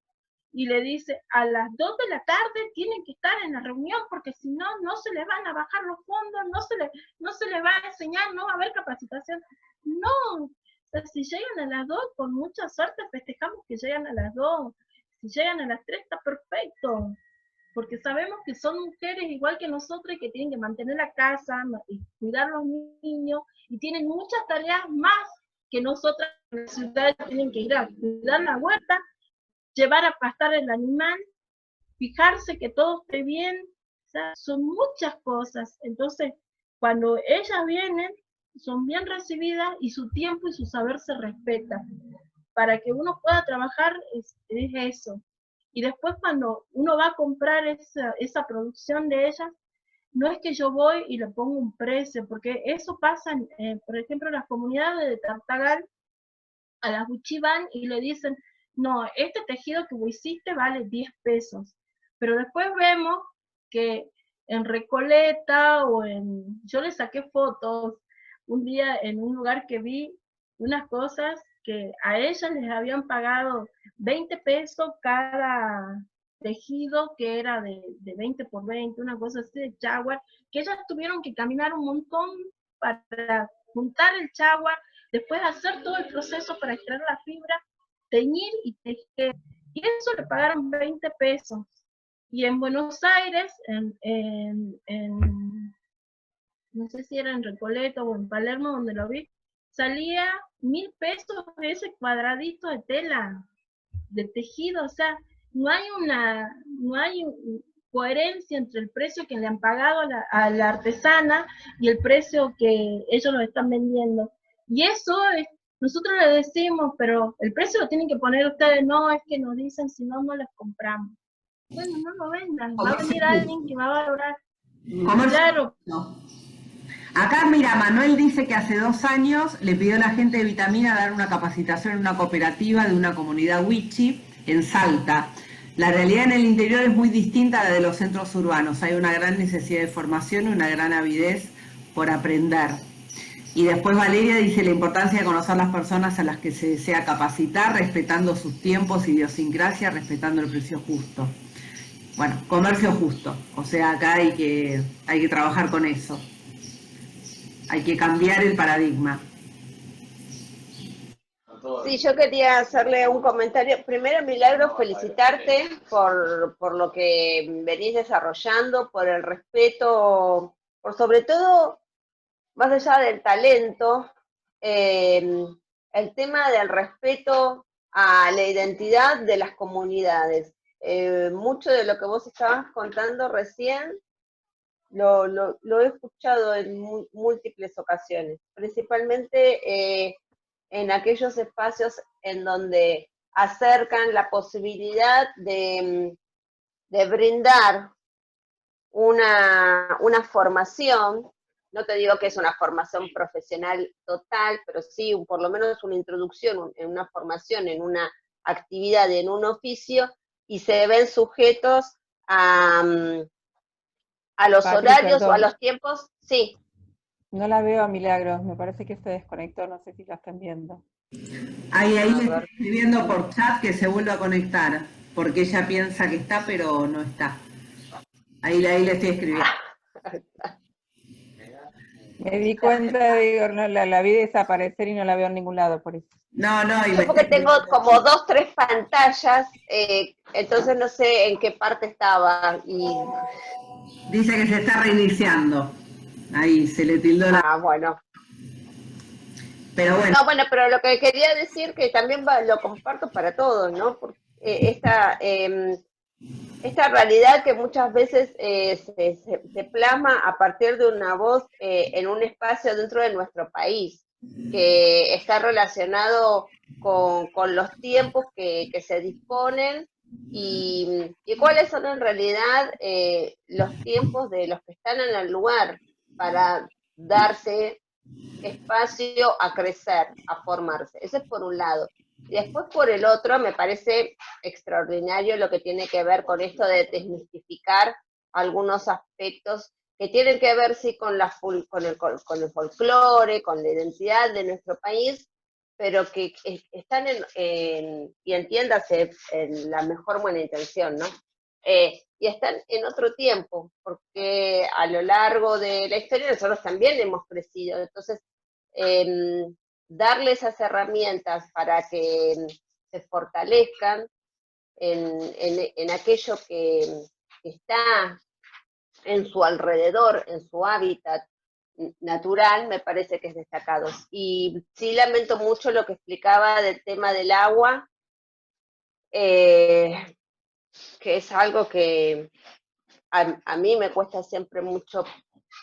y le dice, a las 2 de la tarde tienen que estar en la reunión, porque si no, no se les van a bajar los fondos, no se les va a enseñar, no va a haber capacitación. No, o sea, si llegan a las 2, con mucha suerte festejamos que llegan a las 2. Si llegan a las 3, está perfecto, porque sabemos que son mujeres igual que nosotros y que tienen que mantener la casa y cuidar a los niños, y tienen muchas tareas más que nosotras en la ciudad tienen que ir a cuidar la huerta, llevar a pastar el animal, fijarse que todo esté bien, o sea, son muchas cosas. Entonces, cuando ellas vienen, son bien recibidas y su tiempo y su saber se respeta. Para que uno pueda trabajar es eso. Y después cuando uno va a comprar esa producción de ellas, no es que yo voy y le pongo un precio, porque eso pasa, por ejemplo, en las comunidades de Tartagal, a las Buchi van y le dicen, no, este tejido que vos hiciste vale 10 pesos. Pero después vemos que en Recoleta yo le saqué fotos un día en un lugar que vi unas cosas que a ellas les habían pagado 20 pesos cada tejido, que era de 20 por 20, una cosa así de jaguar, que ellas tuvieron que caminar un montón para juntar el jaguar, después hacer todo el proceso para extraer la fibra, teñir y tejer. Y eso le pagaron 20 pesos. Y en Buenos Aires, no sé si era en Recoleta o en Palermo donde lo vi, salía 1.000 pesos ese cuadradito de tela, de tejido, o sea, no hay coherencia entre el precio que le han pagado a la artesana y el precio que ellos nos están vendiendo. Y eso es, nosotros le decimos, pero el precio lo tienen que poner ustedes, no, es que nos dicen, si no, no les compramos. Bueno, no lo vendan, va a venir alguien que va a valorar. Claro. Acá, mira, Manuel dice que hace 2 años le pidió a la gente de Vitamina dar una capacitación en una cooperativa de una comunidad wichi en Salta. La realidad en el interior es muy distinta a la de los centros urbanos. Hay una gran necesidad de formación y una gran avidez por aprender. Y después Valeria dice la importancia de conocer las personas a las que se desea capacitar, respetando sus tiempos, idiosincrasia, respetando el precio justo. Bueno, comercio justo. O sea, acá hay que trabajar con eso. Hay que cambiar el paradigma. Sí, yo quería hacerle un comentario. Primero, Milagros, felicitarte por lo que venís desarrollando, por el respeto, por sobre todo, más allá del talento, el tema del respeto a la identidad de las comunidades. Mucho de lo que vos estabas contando recién lo he escuchado en múltiples ocasiones, principalmente en aquellos espacios en donde acercan la posibilidad de brindar una formación. No te digo que es una formación profesional total, pero sí por lo menos una introducción, en una formación, en una actividad, en un oficio, y se ven sujetos a los horarios o a los tiempos. Sí. No la veo a Milagros, me parece que se desconectó, no sé si la están viendo. Ahí le estoy escribiendo por chat que se vuelva a conectar, porque ella piensa que está, pero no está. Ahí le estoy escribiendo. Me di cuenta, digo, no, la vi desaparecer y no la veo en ningún lado, por eso. No, y yo porque tengo como 2, 3 pantallas, entonces no sé en qué parte estaba. Y dice que se está reiniciando. Ahí se le tildó la... bueno. Pero bueno. No, bueno, pero lo que quería decir que también lo comparto para todos, ¿no? Porque esta realidad que muchas veces se plasma a partir de una voz en un espacio dentro de nuestro país, que está relacionado con los tiempos que se disponen y cuáles son en realidad los tiempos de los que están en el lugar para darse espacio a crecer, a formarse. Eso es por un lado. Y después por el otro, me parece extraordinario lo que tiene que ver con esto de desmistificar algunos aspectos que tienen que ver, sí, con el folclore, con la identidad de nuestro país, pero que están y entiéndase, en la mejor buena intención, ¿no? Y están en otro tiempo, porque a lo largo de la historia nosotros también hemos crecido. Entonces, darle esas herramientas para que se fortalezcan en aquello que está en su alrededor, en su hábitat natural, me parece que es destacado. Y sí lamento mucho lo que explicaba del tema del agua, que es algo que a mí me cuesta siempre mucho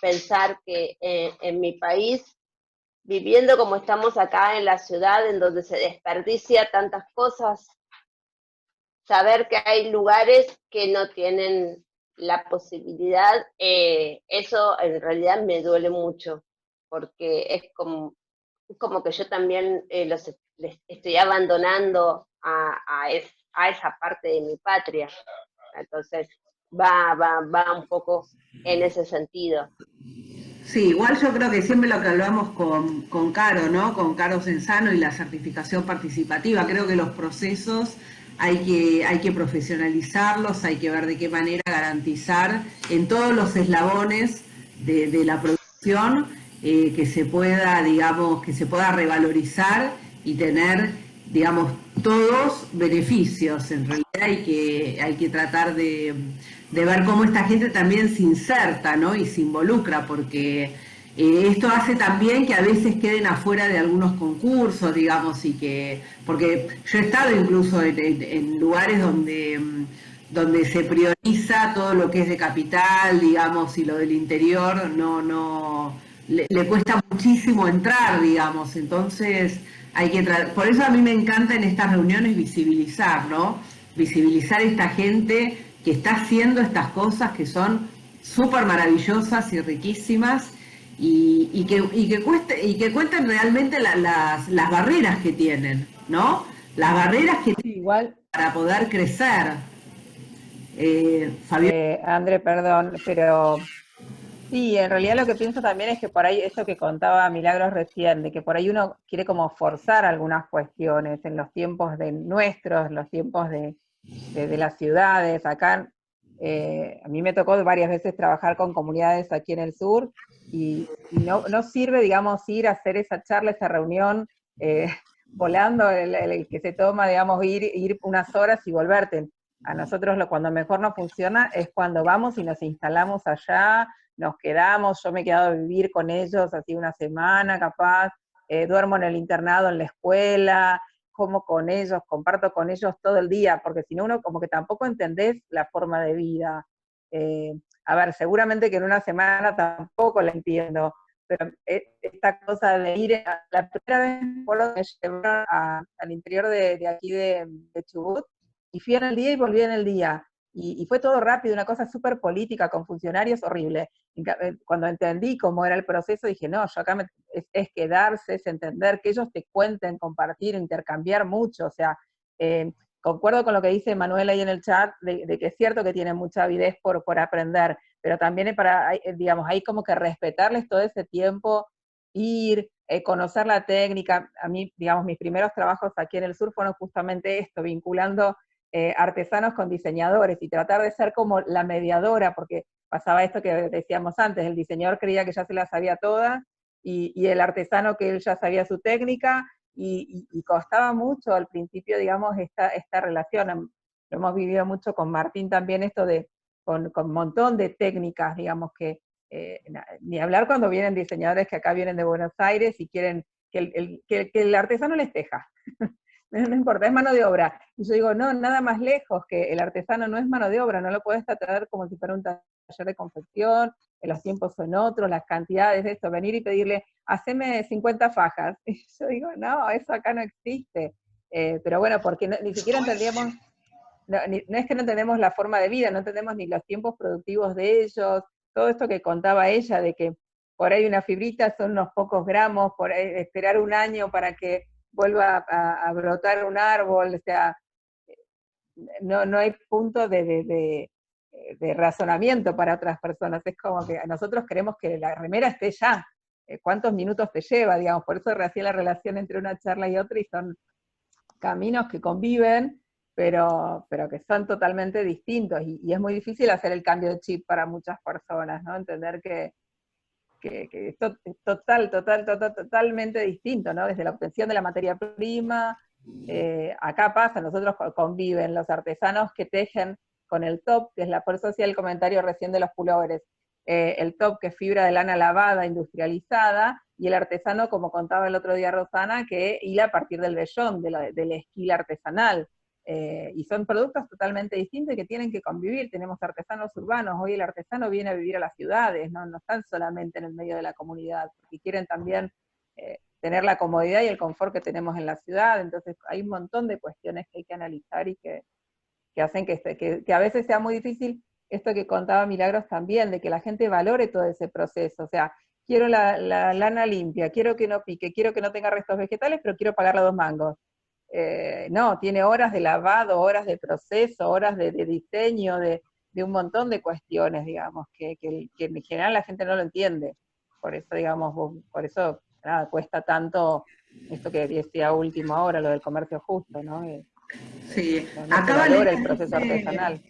pensar que en mi país, viviendo como estamos acá en la ciudad, en donde se desperdicia tantas cosas, saber que hay lugares que no tienen la posibilidad, eso en realidad me duele mucho, porque es como que yo también les estoy abandonando a esa parte de mi patria. Entonces va un poco en ese sentido. Sí, igual yo creo que siempre lo que hablamos con Caro, ¿no? Con Caro Senzano y la certificación participativa. Creo que los procesos hay que profesionalizarlos, hay que ver de qué manera garantizar en todos los eslabones de la producción que se pueda, digamos, que se pueda revalorizar y tener, digamos, todos beneficios. En realidad hay que tratar de ver cómo esta gente también se inserta, ¿no? Y se involucra, porque esto hace también que a veces queden afuera de algunos concursos, digamos, porque yo he estado incluso en lugares donde donde se prioriza todo lo que es de capital, digamos, y lo del interior, le cuesta muchísimo entrar, digamos, entonces hay que por eso a mí me encanta en estas reuniones visibilizar, ¿no? Visibilizar esta gente que está haciendo estas cosas que son súper maravillosas y riquísimas y que cuenten realmente las barreras que tienen, ¿no? Las barreras que tienen Igual, para poder crecer. Fabián. André, perdón, pero sí, en realidad lo que pienso también es que por ahí, esto que contaba Milagros recién, de que por ahí uno quiere como forzar algunas cuestiones en los tiempos de nuestros, los tiempos de las ciudades. Acá, a mí me tocó varias veces trabajar con comunidades aquí en el sur, y no sirve, digamos, ir a hacer esa charla, esa reunión, volando, el que se toma, digamos, ir unas horas y volverte. A nosotros cuando mejor nos funciona es cuando vamos y nos instalamos allá, nos quedamos, yo me he quedado a vivir con ellos así una semana capaz, duermo en el internado, en la escuela, como con ellos, comparto con ellos todo el día, porque si no uno como que tampoco entendés la forma de vida. A ver, seguramente que en una semana tampoco la entiendo, pero esta cosa de ir, la primera vez me llevaron al interior de aquí de Chubut, y fui en el día y volví en el día. Y fue todo rápido, una cosa súper política, con funcionarios, horrible. Cuando entendí cómo era el proceso, dije, no, yo acá es quedarse, es entender, que ellos te cuenten, compartir, intercambiar mucho. O sea, concuerdo con lo que dice Manuel ahí en el chat, de que es cierto que tienen mucha avidez por aprender, pero también es digamos, hay como que respetarles todo ese tiempo, ir, conocer la técnica. A mí, digamos, mis primeros trabajos aquí en el sur fueron justamente esto, vinculando artesanos con diseñadores, y tratar de ser como la mediadora, porque pasaba esto que decíamos antes, el diseñador creía que ya se las sabía todas, y el artesano que él ya sabía su técnica, y costaba mucho al principio, digamos, esta relación. Lo hemos vivido mucho con Martín también, esto con un montón de técnicas, digamos, que ni hablar cuando vienen diseñadores que acá vienen de Buenos Aires y quieren que el artesano les teja. No importa, es mano de obra. Y yo digo, no, nada más lejos, que el artesano no es mano de obra, no lo puedes tratar como si fuera un taller de confección, los tiempos son otros, las cantidades de esto, venir y pedirle, haceme 50 fajas. Y yo digo, no, eso acá no existe. Pero bueno, porque ni siquiera entendíamos, no es que no entendemos la forma de vida, no entendemos ni los tiempos productivos de ellos, todo esto que contaba ella, de que por ahí una fibrita son unos pocos gramos, por ahí esperar un año para que vuelva a brotar un árbol. O sea, no hay punto de razonamiento para otras personas. Es como que nosotros queremos que la remera esté ya. ¿Cuántos minutos te lleva? Digamos, por eso recién la relación entre una charla y otra, y son caminos que conviven, pero que son totalmente distintos, y es muy difícil hacer el cambio de chip para muchas personas, ¿no? Entender que esto es totalmente distinto, ¿no? Desde la obtención de la materia prima, acá pasa, nosotros conviven los artesanos que tejen con el top, que es por eso hacía el comentario recién de los pullovers, el top, que es fibra de lana lavada, industrializada, y el artesano, como contaba el otro día Rosana, que hila a partir del vellón, de la esquila artesanal. Y son productos totalmente distintos y que tienen que convivir. Tenemos artesanos urbanos, hoy el artesano viene a vivir a las ciudades, no están solamente en el medio de la comunidad, porque quieren también tener la comodidad y el confort que tenemos en la ciudad. Entonces hay un montón de cuestiones que hay que analizar y que hacen que a veces sea muy difícil, esto que contaba Milagros también, de que la gente valore todo ese proceso. O sea, quiero la lana limpia, quiero que no pique, quiero que no tenga restos vegetales, pero quiero pagarla 2 mangos. No, tiene horas de lavado, horas de proceso, horas de diseño, de un montón de cuestiones, digamos, que en general la gente no lo entiende. Por eso, digamos, por eso nada, cuesta tanto esto que decía última hora, lo del comercio justo, ¿no? Sí, no se valora el proceso artesanal.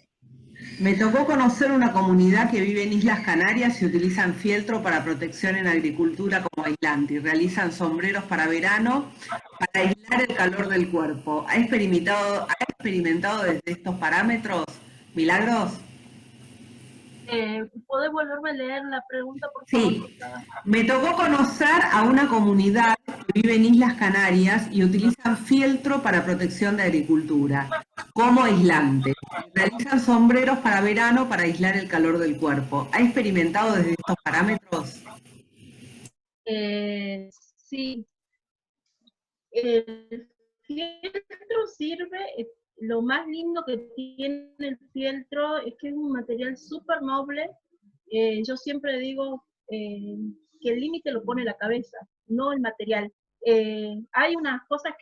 Me tocó conocer una comunidad que vive en Islas Canarias y utilizan fieltro para protección en agricultura como aislante, y realizan sombreros para verano para aislar el calor del cuerpo. ¿Ha experimentado desde estos parámetros, Milagros? ¿Podés volverme a leer la pregunta, por favor? Sí, me tocó conocer a una comunidad que vive en Islas Canarias y utilizan fieltro para protección de agricultura. como aislante. Realizan sombreros para verano para aislar el calor del cuerpo. ¿Ha experimentado desde estos parámetros? Sí, el fieltro sirve, lo más lindo que tiene el fieltro es que es un material súper noble. Yo siempre digo que el límite lo pone la cabeza, no el material. Hay unas cosas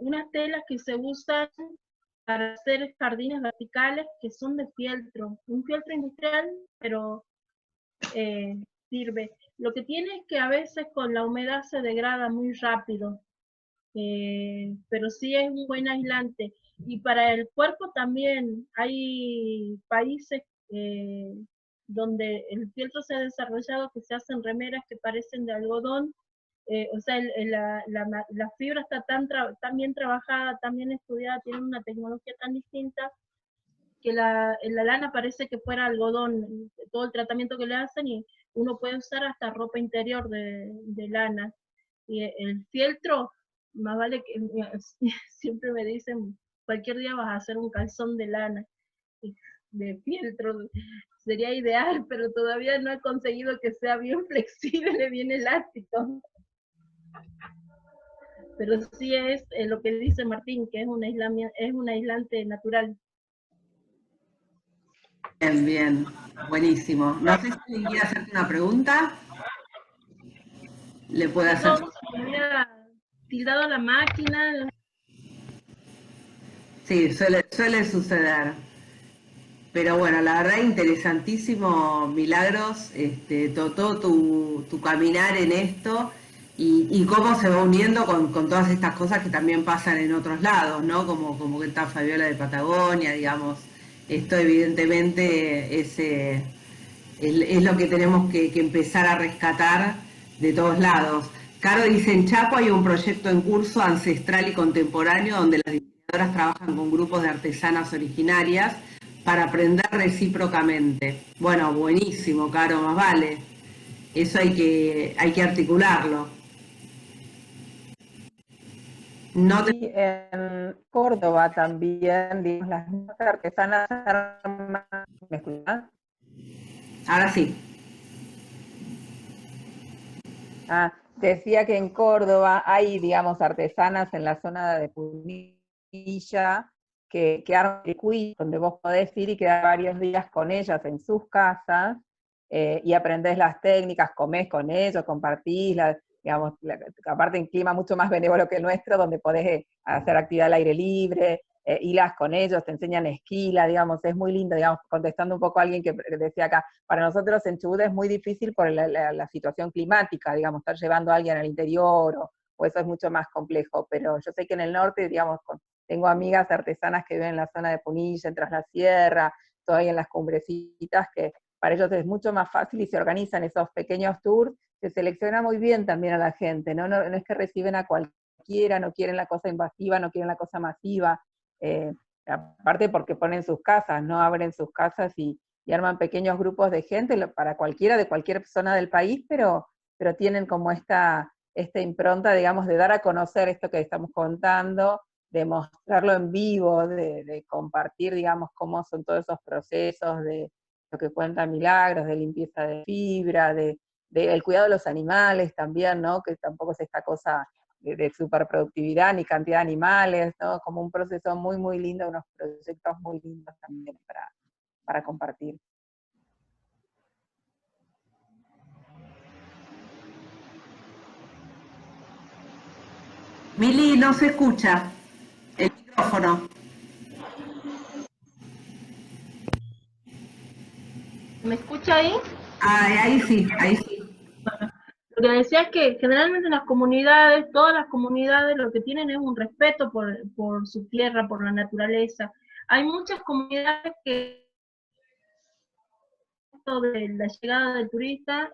unas telas que se usan para hacer jardines verticales que son de fieltro, un fieltro industrial, pero sirve. Lo que tiene es que a veces con la humedad se degrada muy rápido, pero sí es un buen aislante. Y para el cuerpo también hay países donde el fieltro se ha desarrollado que se hacen remeras que parecen de algodón, o sea, la fibra está tan bien trabajada, tan bien estudiada, tiene una tecnología tan distinta que la lana parece que fuera algodón, todo el tratamiento que le hacen, y uno puede usar hasta ropa interior de lana. Y el fieltro, más vale que, siempre me dicen, cualquier día vas a hacer un calzón de lana, de fieltro, sería ideal, pero todavía no he conseguido que sea bien flexible, bien elástico. Pero sí es lo que dice Martín, que es un aislante natural. Bien, bien, buenísimo. No sé si alguien quiere hacerte una pregunta. Le puede hacer. No, se me había tildado la máquina. Sí, suele suceder. Pero bueno, la verdad interesantísimo, Milagros, todo tu caminar en esto y cómo se va uniendo con todas estas cosas que también pasan en otros lados, ¿no? Como que está Fabiola de Patagonia, digamos. Esto evidentemente es lo que tenemos que empezar a rescatar de todos lados. Caro dice, en Chaco hay un proyecto en curso ancestral y contemporáneo donde las diseñadoras trabajan con grupos de artesanas originarias para aprender recíprocamente. Bueno, buenísimo, Caro, más vale. Eso hay que articularlo. No te... Y en Córdoba también, digamos, las artesanas, ¿me escuchás? Ahora sí. Decía que en Córdoba hay, digamos, artesanas en la zona de Punilla que arman circuitos donde vos podés ir y quedar varios días con ellas en sus casas y aprendés las técnicas, comés con ellos, compartís, digamos, aparte en clima mucho más benévolo que el nuestro, donde podés hacer actividad al aire libre, hilas con ellos, te enseñan esquila, digamos, es muy lindo, digamos, contestando un poco a alguien que decía acá, para nosotros en Chubut es muy difícil por la situación climática, digamos, estar llevando a alguien al interior, o eso es mucho más complejo, pero yo sé que en el norte, digamos, tengo amigas artesanas que viven en la zona de Punilla, en Tras la Sierra, todavía en las cumbrecitas, que para ellos es mucho más fácil y se organizan esos pequeños tours, se selecciona muy bien también a la gente, ¿no? No es que reciben a cualquiera, no quieren la cosa invasiva, no quieren la cosa masiva, aparte porque ponen sus casas, no abren sus casas y arman pequeños grupos de gente para cualquiera de cualquier zona del país, pero tienen como esta impronta, digamos, de dar a conocer esto que estamos contando, de mostrarlo en vivo, de compartir, digamos, cómo son todos esos procesos, de lo que cuenta Milagros, de limpieza de fibra, el cuidado de los animales también, ¿no? Que tampoco es esta cosa de superproductividad ni cantidad de animales, ¿no? Como un proceso muy, muy lindo, unos proyectos muy lindos también para compartir. Mili, no se escucha el micrófono. ¿Me escucha ahí? Ahí sí, ahí sí. Lo que decía es que generalmente en las comunidades, todas las comunidades lo que tienen es un respeto por su tierra, por la naturaleza. Hay muchas comunidades que de la llegada del turista,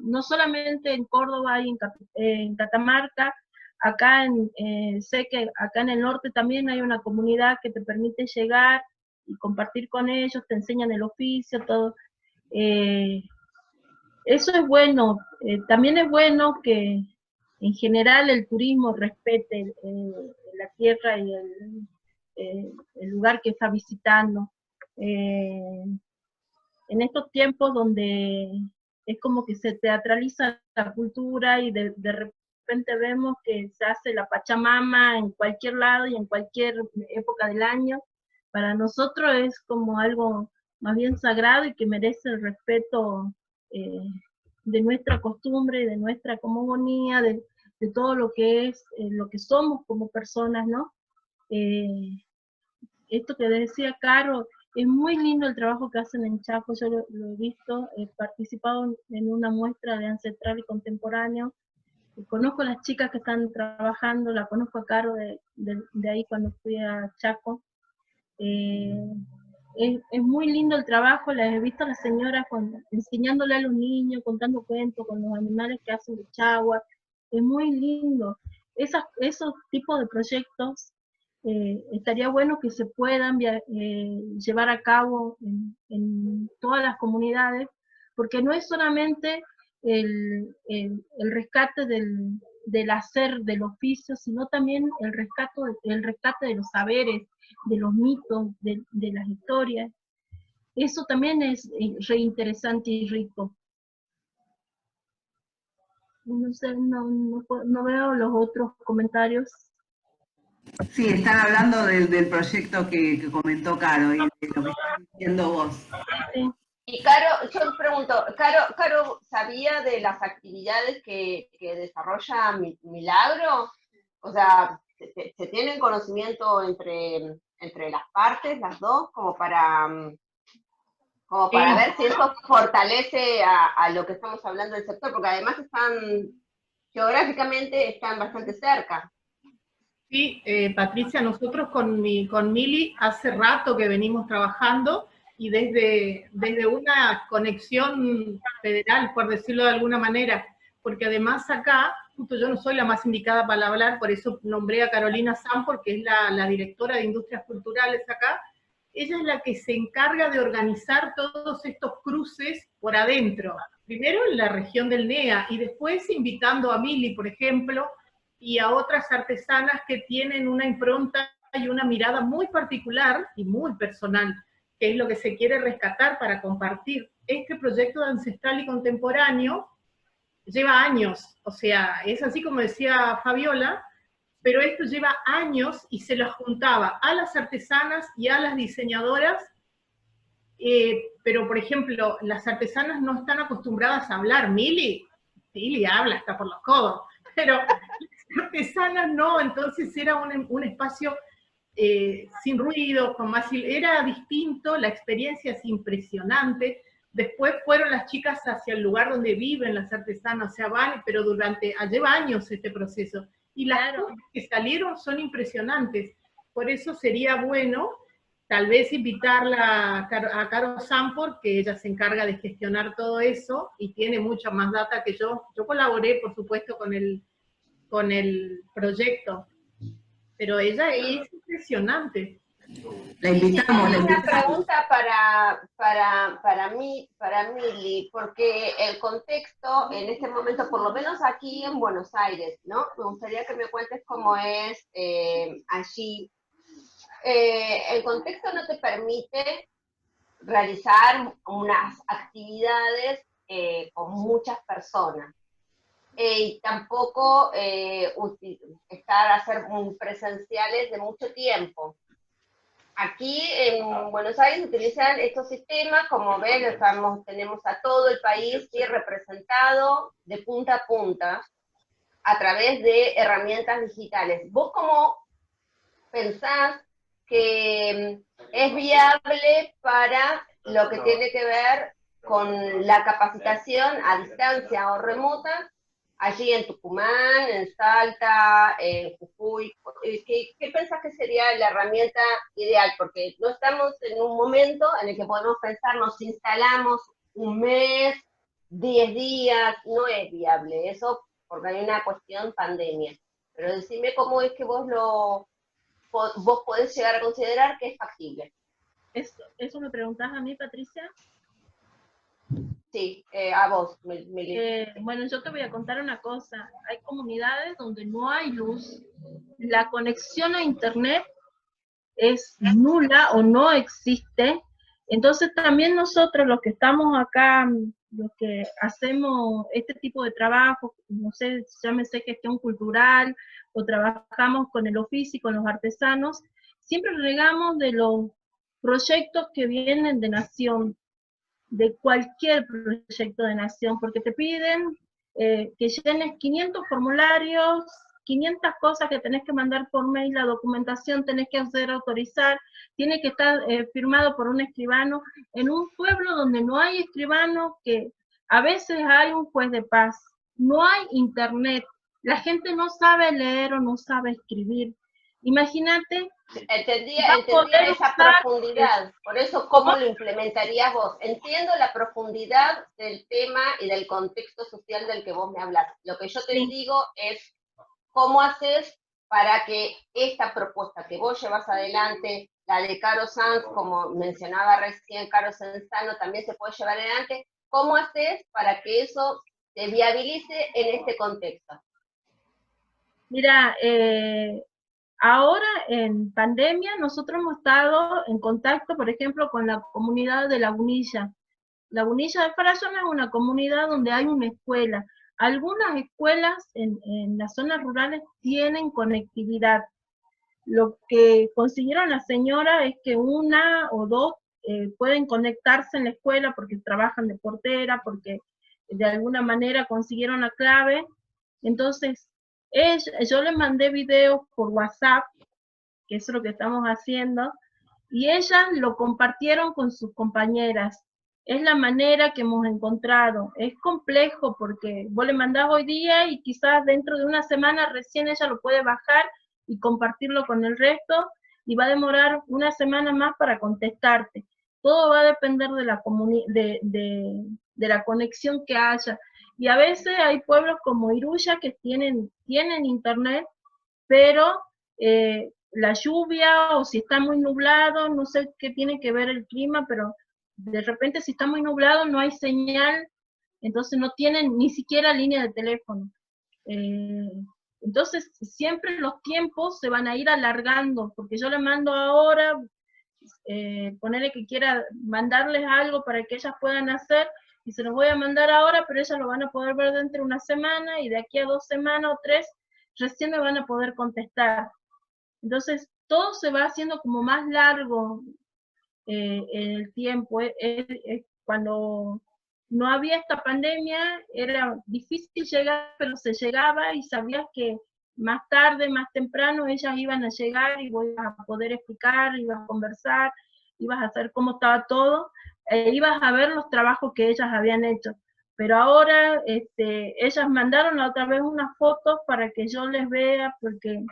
no solamente en Córdoba y en Catamarca, acá sé que acá en el norte también hay una comunidad que te permite llegar y compartir con ellos, te enseñan el oficio, todo. Eso es bueno. También es bueno que en general el turismo respete el la tierra y el lugar que está visitando. En estos tiempos donde es como que se teatraliza la cultura y de repente vemos que se hace la Pachamama en cualquier lado y en cualquier época del año, para nosotros es como algo más bien sagrado y que merece el respeto de nuestra costumbre, de nuestra cosmogonía, de todo lo que es, lo que somos como personas, ¿no? Esto que decía Caro, es muy lindo el trabajo que hacen en Chaco, yo lo he visto, he participado en una muestra de ancestral y contemporáneo, y conozco a las chicas que están trabajando, la conozco a Caro de ahí cuando fui a Chaco. Es muy lindo el trabajo, las he visto a las señoras enseñándole a los niños, contando cuentos con los animales que hacen de chagua, es muy lindo. Esos tipos de proyectos estaría bueno que se puedan llevar a cabo en todas las comunidades, porque no es solamente el rescate del hacer del oficio, sino también el rescate de los saberes, de los mitos, de las historias. Eso también es re interesante y rico. No sé, no veo los otros comentarios. Sí, están hablando del proyecto que comentó Caro y de lo que estás diciendo vos. Sí. Y Caro, yo pregunto, Caro, ¿sabía de las actividades que desarrolla Milagro? O sea, ¿se tienen conocimiento entre las partes, las dos, como para ver si eso fortalece a lo que estamos hablando del sector? Porque además geográficamente están bastante cerca. Sí, Patricia, nosotros con Mili hace rato que venimos trabajando y desde una conexión federal, por decirlo de alguna manera, porque además acá, justo yo no soy la más indicada para hablar, por eso nombré a Carolina Sampor, que es la directora de Industrias Culturales acá. Ella es la que se encarga de organizar todos estos cruces por adentro, primero en la región del NEA y después invitando a Mili, por ejemplo, y a otras artesanas que tienen una impronta y una mirada muy particular y muy personal, que es lo que se quiere rescatar para compartir. Este proyecto de ancestral y contemporáneo lleva años, o sea, es así como decía Fabiola, pero esto lleva años y se las juntaba a las artesanas y a las diseñadoras, pero por ejemplo, las artesanas no están acostumbradas a hablar. Mili habla hasta por los codos, pero las artesanas no, entonces era un espacio sin ruido, era distinto, la experiencia es impresionante. Después fueron las chicas hacia el lugar donde viven las artesanas, o sea, pero lleva años este proceso. Y las cosas que salieron son impresionantes. Por eso sería bueno, tal vez invitarla a Caro Sampor, que ella se encarga de gestionar todo eso, y tiene mucha más data que yo. Yo colaboré, por supuesto, con el proyecto, pero ella es impresionante. La invitamos, la Una invitamos. pregunta para Mili, porque el contexto en este momento, por lo menos aquí en Buenos Aires, ¿no? Me gustaría que me cuentes cómo es allí. El contexto no te permite realizar unas actividades con muchas personas. Y tampoco hacer presenciales de mucho tiempo. Aquí en Buenos Aires utilizan estos sistemas, como ven, tenemos a todo el país representado de punta a punta a través de herramientas digitales. ¿Vos cómo pensás que es viable para lo que tiene que ver con la capacitación a distancia o remota, allí en Tucumán, en Salta, en Jujuy? ¿Qué pensás que sería la herramienta ideal? Porque no estamos en un momento en el que podemos pensar, nos instalamos un mes, 10 días, no es viable eso, porque hay una cuestión pandemia. Pero decime cómo es que vos podés llegar a considerar que es factible. ¿Eso me preguntás a mí, Patricia? Sí, a vos, Mili. Bueno, yo te voy a contar una cosa. Hay comunidades donde no hay luz, la conexión a internet es nula o no existe. Entonces también nosotros los que estamos acá, los que hacemos este tipo de trabajo, no sé, llámese gestión cultural o trabajamos con el oficio y con los artesanos, siempre regamos de los proyectos que vienen de Nación, de cualquier proyecto de Nación, porque te piden que llenes 500 formularios, 500 cosas que tenés que mandar por mail, la documentación tenés que hacer autorizar, tiene que estar firmado por un escribano, en un pueblo donde no hay escribano, que a veces hay un juez de paz, no hay internet, la gente no sabe leer o no sabe escribir. Imagínate. Entendía esa profundidad, por eso, ¿cómo lo implementarías vos? Entiendo la profundidad del tema y del contexto social del que vos me hablas. Lo que yo te digo es, ¿cómo haces para que esta propuesta que vos llevas adelante, la de Caro Sanz, como mencionaba recién Caro Senzano, también se puede llevar adelante? ¿Cómo haces para que eso se viabilice en este contexto? Mira, ahora en pandemia nosotros hemos estado en contacto, por ejemplo, con la comunidad de Lagunilla. Lagunilla de Farallón es una comunidad donde hay una escuela. Algunas escuelas en las zonas rurales tienen conectividad. Lo que consiguieron las señoras es que una o dos pueden conectarse en la escuela porque trabajan de portera, porque de alguna manera consiguieron la clave. Entonces, yo les mandé videos por WhatsApp, que eso es lo que estamos haciendo, y ellas lo compartieron con sus compañeras. Es la manera que hemos encontrado. Es complejo porque vos le mandás hoy día y quizás dentro de una semana recién ella lo puede bajar y compartirlo con el resto, y va a demorar una semana más para contestarte. Todo va a depender de la conexión que haya. Y a veces hay pueblos como Iruya que tienen internet, pero la lluvia o si está muy nublado, no sé qué tiene que ver el clima, pero de repente si está muy nublado no hay señal, entonces no tienen ni siquiera línea de teléfono. Entonces siempre los tiempos se van a ir alargando, porque yo le mando ahora, ponerle que quiera mandarles algo para que ellas puedan hacer, y se los voy a mandar ahora, pero ellas lo van a poder ver dentro de una semana, y de aquí a 2 semanas o 3, recién me van a poder contestar. Entonces, todo se va haciendo como más largo en el tiempo. Cuando no había esta pandemia, era difícil llegar, pero se llegaba y sabías que más tarde, más temprano, ellas iban a llegar y vos ibas a poder explicar, ibas a conversar, ibas a saber cómo estaba todo, ibas a ver los trabajos que ellas habían hecho. Pero ahora ellas mandaron la otra vez unas fotos para que yo les vea, porque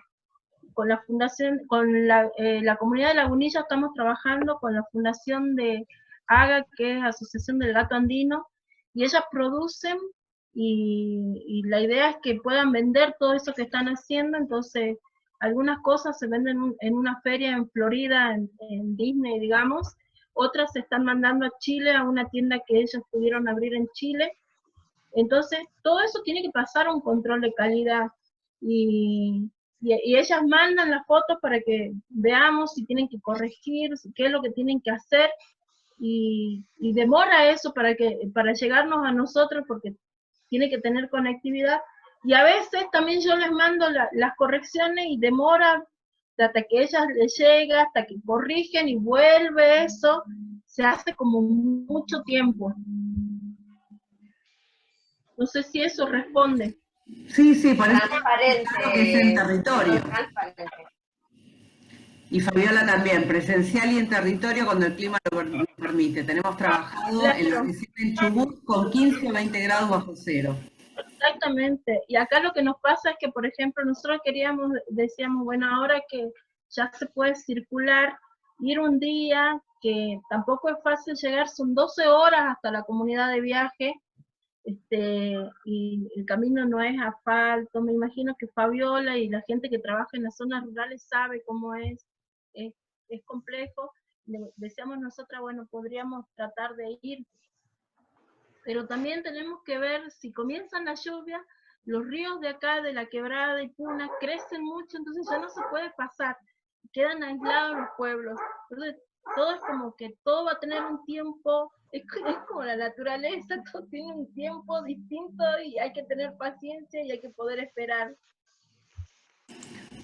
con la fundación, con la comunidad de Lagunilla estamos trabajando con la fundación de AGA, que es Asociación del Gato Andino, y ellas producen y la idea es que puedan vender todo eso que están haciendo. Entonces algunas cosas se venden en una feria en Florida, en Disney, digamos, otras se están mandando a Chile, a una tienda que ellos pudieron abrir en Chile. Entonces todo eso tiene que pasar a un control de calidad, y ellas mandan las fotos para que veamos si tienen que corregir, qué es lo que tienen que hacer, y demora eso para llegarnos a nosotros, porque tiene que tener conectividad, y a veces también yo les mando las correcciones y demora hasta que ellas les llega, hasta que corrigen y vuelve eso, se hace como mucho tiempo. No sé si eso responde. Sí, por eso Transparente. claro que es en territorio. Transparente. Y Fabiola también, presencial y en territorio cuando el clima lo permite. Tenemos trabajado en la oficina en Chubut con 15 o 20 grados bajo cero. Exactamente. Y acá lo que nos pasa es que, por ejemplo, nosotros decíamos, bueno, ahora que ya se puede circular, ir un día, que tampoco es fácil llegar, son 12 horas hasta la comunidad de viaje, y el camino no es asfalto. Me imagino que Fabiola y la gente que trabaja en las zonas rurales sabe cómo es complejo. Decíamos nosotras, bueno, podríamos tratar de ir Pero también tenemos que ver, si comienzan las lluvias, los ríos de acá, de la Quebrada y Puna, crecen mucho, entonces ya no se puede pasar, quedan aislados los pueblos. Entonces, todo es como que todo va a tener un tiempo, es como la naturaleza, todo tiene un tiempo distinto y hay que tener paciencia y hay que poder esperar.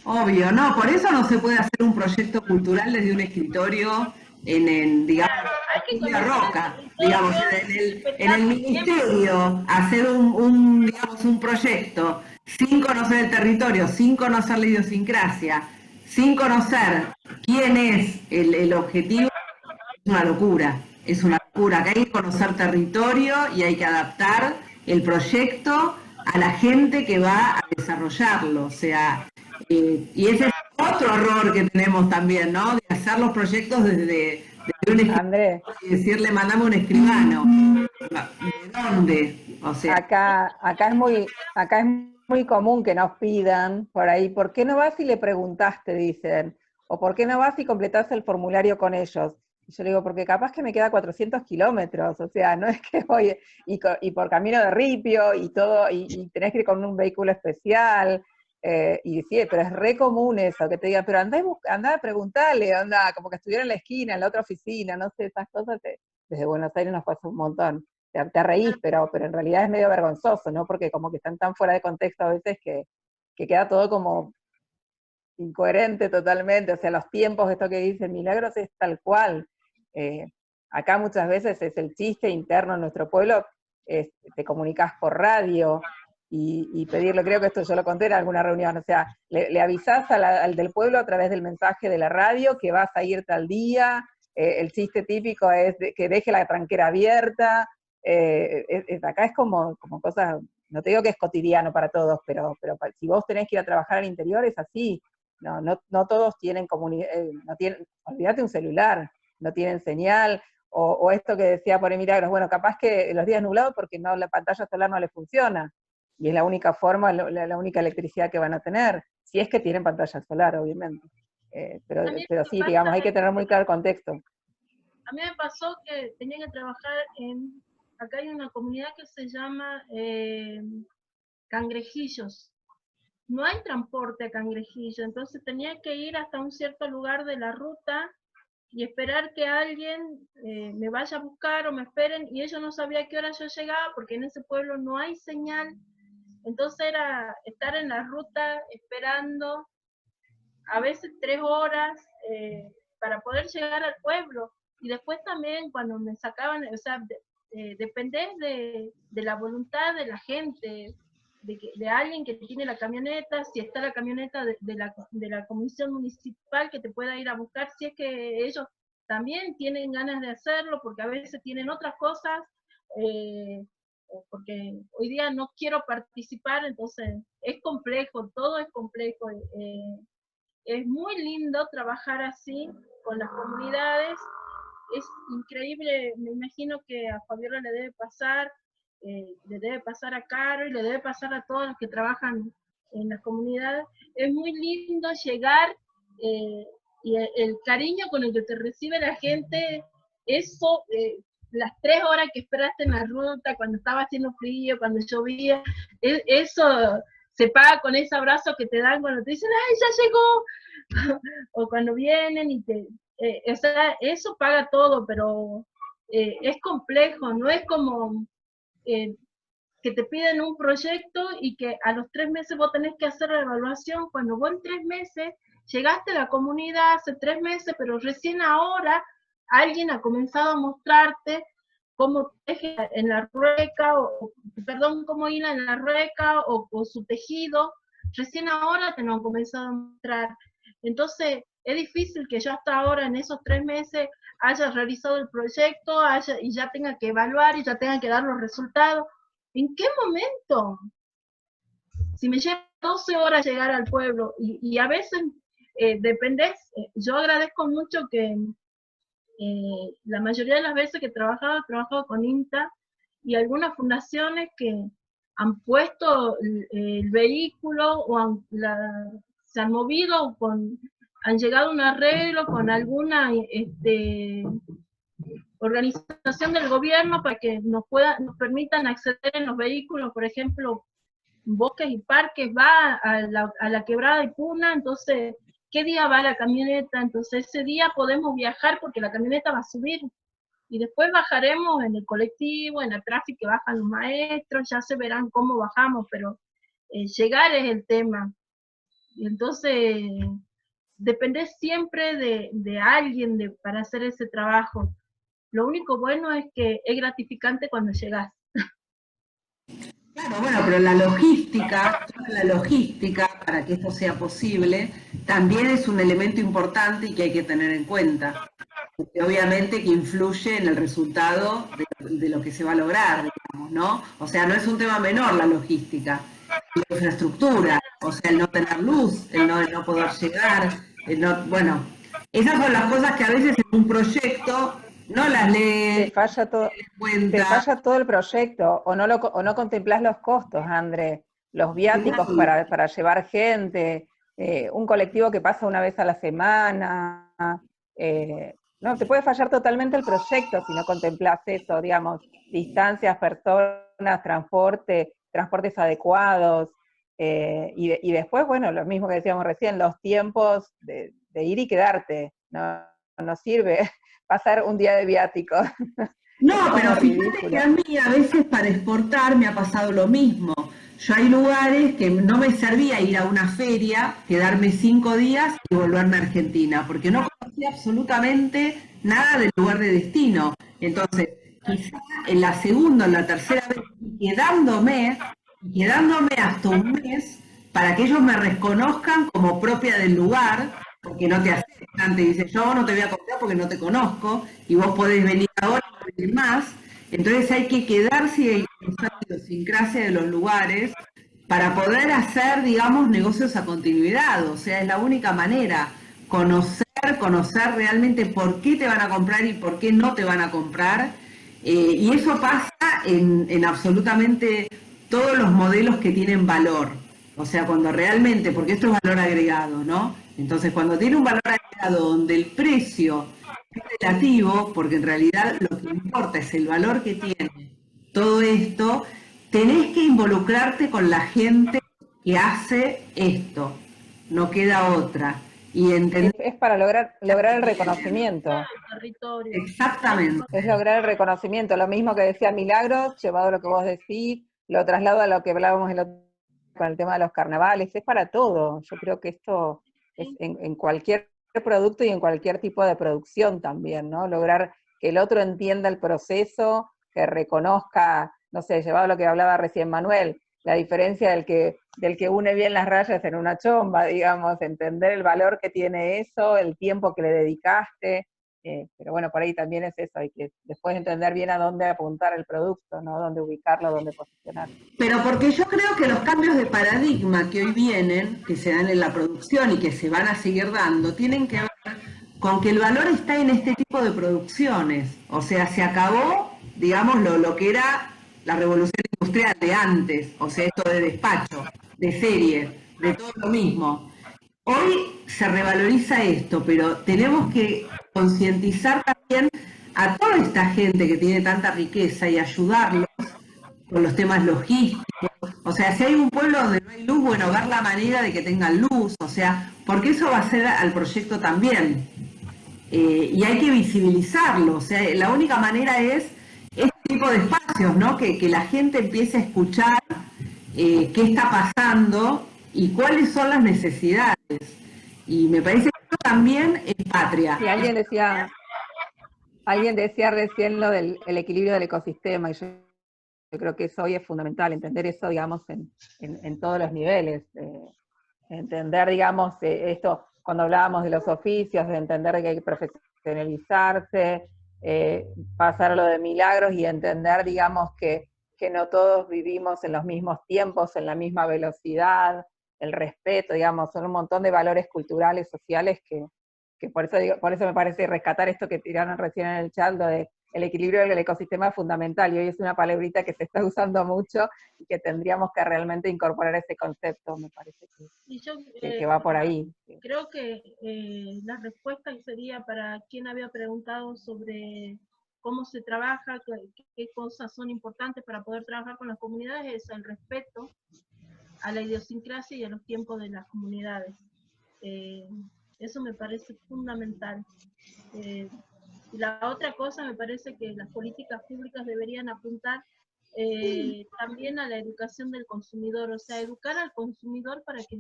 Obvio, no, por eso no se puede hacer un proyecto cultural desde un escritorio digamos, Hay que en la conocer roca, el digamos, territorio, en el ministerio, hacer digamos, un proyecto sin conocer el territorio, sin conocer la idiosincrasia, sin conocer quién es el objetivo, es una locura, es una locura, que hay que conocer territorio y hay que adaptar el proyecto a la gente que va a desarrollarlo, o sea, y ese es otro error que tenemos también, ¿no? De hacer los proyectos desde un escribano Andrés, y decirle, mandame un escribano. ¿De dónde? O sea, acá es muy común que nos pidan por ahí, ¿por qué no vas y le preguntaste? Dicen, o ¿por qué no vas y completás el formulario con ellos? Y yo le digo, porque capaz que me queda 400 kilómetros, o sea, no es que voy, y por camino de ripio, y todo, y tenés que ir con un vehículo especial, y sí, pero es re común eso, que te digan, pero andá a preguntarle, anda, como que estuviera en la esquina, en la otra oficina, no sé, esas cosas, desde Buenos Aires nos pasa un montón. Te reís, pero en realidad es medio vergonzoso, ¿no? Porque como que están tan fuera de contexto a veces que queda todo como incoherente totalmente, o sea, los tiempos, esto que dice Milagros es tal cual. Acá muchas veces es el chiste interno en nuestro pueblo, te comunicas por radio y pedirle, creo que esto yo lo conté en alguna reunión, o sea, le avisás al del pueblo a través del mensaje de la radio que vas a ir tal día, el chiste típico es que deje la tranquera abierta, acá es como cosas, no te digo que es cotidiano para todos, pero si vos tenés que ir a trabajar al interior es así, no todos tienen olvídate un celular, no tienen señal, o esto que decía por Milagros, bueno, capaz que los días nublados porque no, la pantalla solar no le funciona, y es la única forma, la única electricidad que van a tener, si es que tienen pantalla solar, obviamente. Pero sí, digamos, hay que tener muy claro el contexto. A mí me pasó que tenía que trabajar acá hay una comunidad que se llama Cangrejillos. No hay transporte a Cangrejillo, entonces tenía que ir hasta un cierto lugar de la ruta y esperar que alguien me vaya a buscar o me esperen, y ellos no sabían a qué hora yo llegaba porque en ese pueblo no hay señal, entonces era estar en la ruta esperando a veces 3 horas para poder llegar al pueblo. Y después también cuando me sacaban, o sea, depender de la voluntad de la gente, de alguien que tiene la camioneta, si está la camioneta de la comisión municipal que te pueda ir a buscar, si es que ellos también tienen ganas de hacerlo, porque a veces tienen otras cosas, porque hoy día no quiero participar, entonces es complejo, todo es complejo. Es muy lindo trabajar así con las comunidades, es increíble, me imagino que a Fabiola le debe pasar a Caro y le debe pasar a todos los que trabajan en las comunidades. Es muy lindo llegar y el cariño con el que te recibe la gente, eso, las 3 horas que esperaste en la ruta, cuando estaba haciendo frío, cuando llovía, eso se paga con ese abrazo que te dan cuando te dicen, ¡ay, ya llegó! O cuando vienen y o sea, eso paga todo, pero es complejo, no es como que te piden un proyecto y que a los 3 meses vos tenés que hacer la evaluación, cuando vos en 3 meses llegaste a la comunidad hace 3 meses, pero recién ahora alguien ha comenzado a mostrarte cómo teje en la rueca, cómo hila en la rueca o su tejido, recién ahora te lo han comenzado a mostrar. Entonces, es difícil que yo hasta ahora, en esos 3 meses, haya realizado el proyecto y ya tenga que evaluar y ya tenga que dar los resultados. ¿En qué momento? Si me lleva 12 horas llegar al pueblo y a veces dependés, yo agradezco mucho que la mayoría de las veces que he trabajado con INTA y algunas fundaciones que han puesto el vehículo o se han movido, han llegado a un arreglo con alguna organización del gobierno para que nos permitan acceder en los vehículos, por ejemplo, Bosques y Parques va a la Quebrada y Puna, entonces, ¿qué día va la camioneta? Entonces ese día podemos viajar porque la camioneta va a subir. Y después bajaremos en el colectivo, en el tráfico que bajan los maestros, ya se verán cómo bajamos, pero llegar es el tema. Y entonces, depende siempre de alguien para hacer ese trabajo. Lo único bueno es que es gratificante cuando llegas. Claro, bueno, pero la logística, toda la logística para que esto sea posible, también es un elemento importante y que hay que tener en cuenta. Porque obviamente que influye en el resultado de lo que se va a lograr, digamos, ¿no? O sea, no es un tema menor la logística, la infraestructura, o sea, el no tener luz, el no poder llegar, bueno, esas son las cosas que a veces en un proyecto no las lees, Te falla todo, te cuenta. falla todo el proyecto, o no contemplás los costos, André, los viáticos para llevar gente, un colectivo que pasa una vez a la semana, no, te puede fallar totalmente el proyecto si no contemplás eso, digamos, distancias, personas, transportes adecuados, y después, bueno, lo mismo que decíamos recién, los tiempos de ir y quedarte, no sirve pasar un día de viático. No, Es pero como fíjate ridículo. que a mí a veces para exportar me ha pasado lo mismo. Yo hay lugares que no me servía ir a una feria, quedarme 5 días y volverme a Argentina, porque no conocía absolutamente nada del lugar de destino. Entonces, quizá en la segunda o la tercera vez, quedándome hasta un mes, para que ellos me reconozcan como propia del lugar, porque no te aceptan, te dicen, yo no te voy a comprar porque no te conozco, y vos podés venir ahora y venir más. Entonces hay que quedarse y usar la idiosincrasia de los lugares para poder hacer, digamos, negocios a continuidad. O sea, es la única manera, conocer realmente por qué te van a comprar y por qué no te van a comprar. Y eso pasa en absolutamente todos los modelos que tienen valor. O sea, cuando realmente, porque esto es valor agregado, ¿no? Entonces, cuando tiene un valor agregado donde el precio es relativo, porque en realidad lo que importa es el valor que tiene todo esto, tenés que involucrarte con la gente que hace esto, no queda otra. Y entender Es para lograr el reconocimiento. Territorio. exactamente. Es lograr el reconocimiento. Lo mismo que decía Milagros, llevado a lo que vos decís, lo traslado a lo que hablábamos con el tema de los carnavales. Es para todo. Yo creo que esto es en cualquier producto y en cualquier tipo de producción también, ¿no? Lograr que el otro entienda el proceso, que reconozca, no sé, llevado a lo que hablaba recién Manuel, la diferencia del que une bien las rayas en una chomba, digamos, entender el valor que tiene eso, el tiempo que le dedicaste, pero bueno, por ahí también es eso, hay que después entender bien a dónde apuntar el producto, ¿no? Dónde ubicarlo, dónde posicionarlo. Pero porque yo creo que los cambios de paradigma que hoy vienen, que se dan en la producción y que se van a seguir dando, tienen que ver con que el valor está en este tipo de producciones. O sea, se acabó, digamos, lo que era la revolución industrial de antes, o sea, esto de despacho, de serie, de todo lo mismo. Hoy se revaloriza esto, pero tenemos que concientizar también a toda esta gente que tiene tanta riqueza y ayudarlos con los temas logísticos. O sea, si hay un pueblo donde no hay luz, bueno, ver la manera de que tengan luz, o sea, porque eso va a ser al proyecto también. Y hay que visibilizarlo, o sea, la única manera es este tipo de espacios, ¿no? Que la gente empiece a escuchar qué está pasando y cuáles son las necesidades. Y me parece que eso también es patria. Y alguien decía recién lo del el equilibrio del ecosistema, y yo creo que eso hoy es fundamental, entender eso, digamos, en todos los niveles. Entender, digamos, esto, cuando hablábamos de los oficios, de entender que hay que profesionalizarse, pasar a lo de Milagros y entender, digamos, que no todos vivimos en los mismos tiempos, en la misma velocidad, el respeto, digamos, son un montón de valores culturales, sociales que por eso digo, por eso me parece rescatar esto que tiraron recién en el chat, lo de el equilibrio del ecosistema es fundamental, y hoy es una palabrita que se está usando mucho y que tendríamos que realmente incorporar ese concepto, me parece Y yo que va por ahí. creo que la respuesta sería para quien había preguntado sobre cómo se trabaja, qué cosas son importantes para poder trabajar con las comunidades, es el respeto a la idiosincrasia y a los tiempos de las comunidades. Eso me parece fundamental. Y la otra cosa, me parece que las políticas públicas deberían apuntar también a la educación del consumidor, o sea, educar al consumidor para que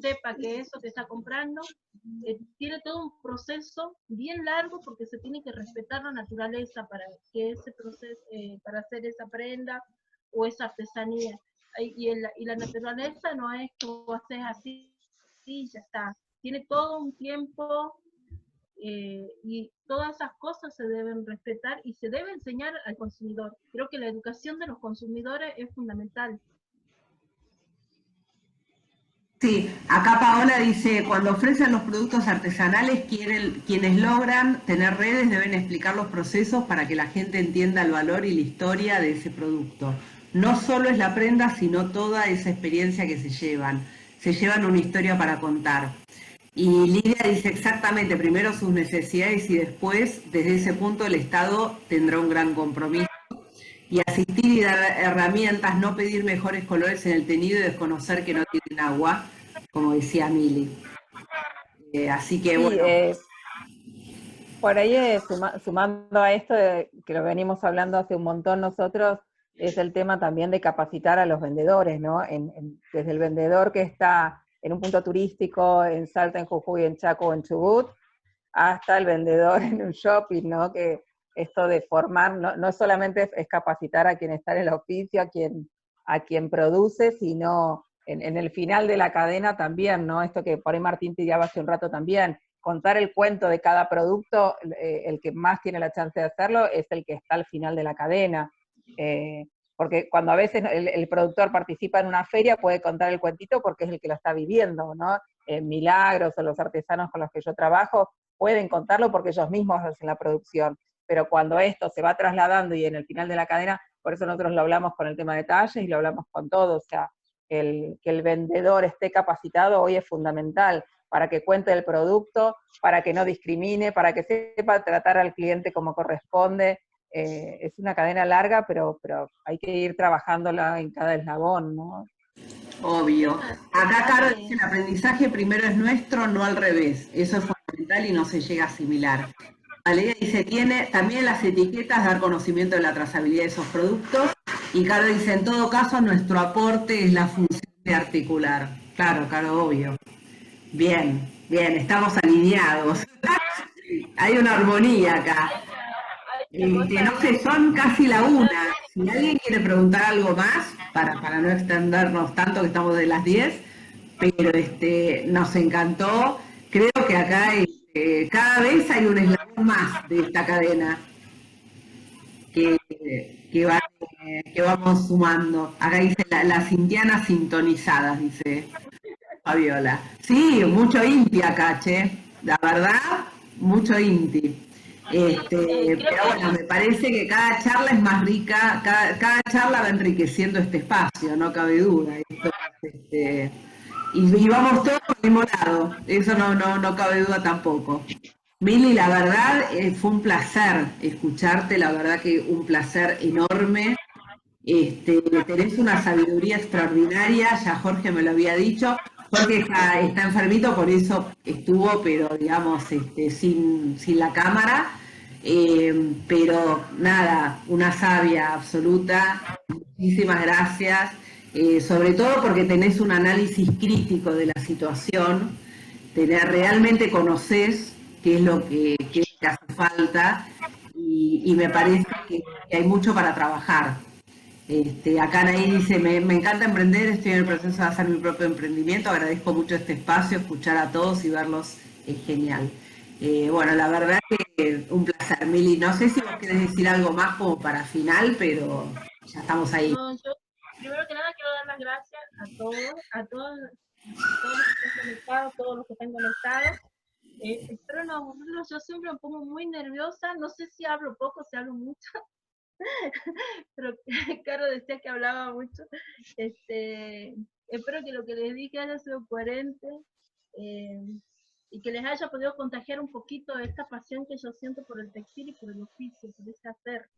sepa que eso que está comprando tiene todo un proceso bien largo, porque se tiene que respetar la naturaleza para que ese proceso, para hacer esa prenda o esa artesanía. Y la naturaleza no es que vos haces así y ya está. Tiene todo un tiempo, y todas esas cosas se deben respetar y se debe enseñar al consumidor. Creo que la educación de los consumidores es fundamental. Sí, acá Paola dice, cuando ofrecen los productos artesanales, quienes logran tener redes deben explicar los procesos para que la gente entienda el valor y la historia de ese producto. No solo es la prenda, sino toda esa experiencia que se llevan. Se llevan una historia para contar. Y Lidia dice exactamente, primero sus necesidades y después, desde ese punto, el Estado tendrá un gran compromiso. Y asistir y dar herramientas, no pedir mejores colores en el teñido y desconocer que no tienen agua, como decía Mili. Así que Sí, bueno. por ahí sumando a esto, que lo venimos hablando hace un montón nosotros, es el tema también de capacitar a los vendedores, ¿no? Desde el vendedor que está en un punto turístico, en Salta, en Jujuy, en Chaco o en Chubut, hasta el vendedor en un shopping, ¿no? Que esto de formar, no solamente es capacitar a quien está en el oficio, a quien produce, sino en el final de la cadena también, ¿no? Esto que por ahí Martín tiraba hace un rato también, contar el cuento de cada producto, el que más tiene la chance de hacerlo es el que está al final de la cadena. Porque cuando a veces el productor participa en una feria puede contar el cuentito porque es el que lo está viviendo, ¿no? Milagros o los artesanos con los que yo trabajo pueden contarlo porque ellos mismos hacen la producción, pero cuando esto se va trasladando y en el final de la cadena, por eso nosotros lo hablamos con el tema de talles y lo hablamos con todo, o sea, que el vendedor esté capacitado hoy es fundamental para que cuente el producto, para que no discrimine, para que sepa tratar al cliente como corresponde. Es una cadena larga, pero hay que ir trabajándola en cada eslabón, ¿no? Obvio. Acá Caro dice, el aprendizaje primero es nuestro, no al revés. Eso es fundamental y no se llega a asimilar. Valeria dice, tiene también las etiquetas, dar conocimiento de la trazabilidad de esos productos. Y Caro dice, en todo caso, nuestro aporte es la función de articular. Claro, Caro, obvio. Bien, bien, estamos alineados. Hay una armonía acá. No sé, son casi la una. Si alguien quiere preguntar algo más, para no extendernos tanto, que estamos de las 10, pero nos encantó. Creo que acá cada vez hay un eslabón más de esta cadena que, que vamos sumando. Acá dice las indianas sintonizadas, dice Fabiola. Sí, mucho inti acá, che. La verdad, mucho inti. Pero bueno, me parece que cada charla es más rica, cada charla va enriqueciendo este espacio, no cabe duda. Y vamos todos por el mismo lado, eso no cabe duda tampoco. Mili, la verdad fue un placer escucharte, la verdad que un placer enorme. Tenés una sabiduría extraordinaria, ya Jorge me lo había dicho. Jorge está enfermito, por eso estuvo, pero digamos, sin la cámara. Pero nada, una sabia absoluta. Muchísimas gracias. Sobre todo porque tenés un análisis crítico de la situación, realmente conocés qué es lo que hace falta y me parece que hay mucho para trabajar. Acá Anaí dice, me encanta emprender, estoy en el proceso de hacer mi propio emprendimiento, agradezco mucho este espacio, escuchar a todos y verlos es genial. Bueno, la verdad que un placer, Mili. No sé si vos querés decir algo más como para final, pero ya estamos ahí. No, yo primero que nada quiero dar las gracias a todos los que están conectados, todos los que están conectados. Espero no aburrirlos, yo siempre me pongo muy nerviosa, no sé si hablo poco, si hablo mucho, pero Caro decía que hablaba mucho. Espero que lo que les dije haya sido coherente. y que les haya podido contagiar un poquito esta pasión que yo siento por el textil y por el oficio, por ese hacer.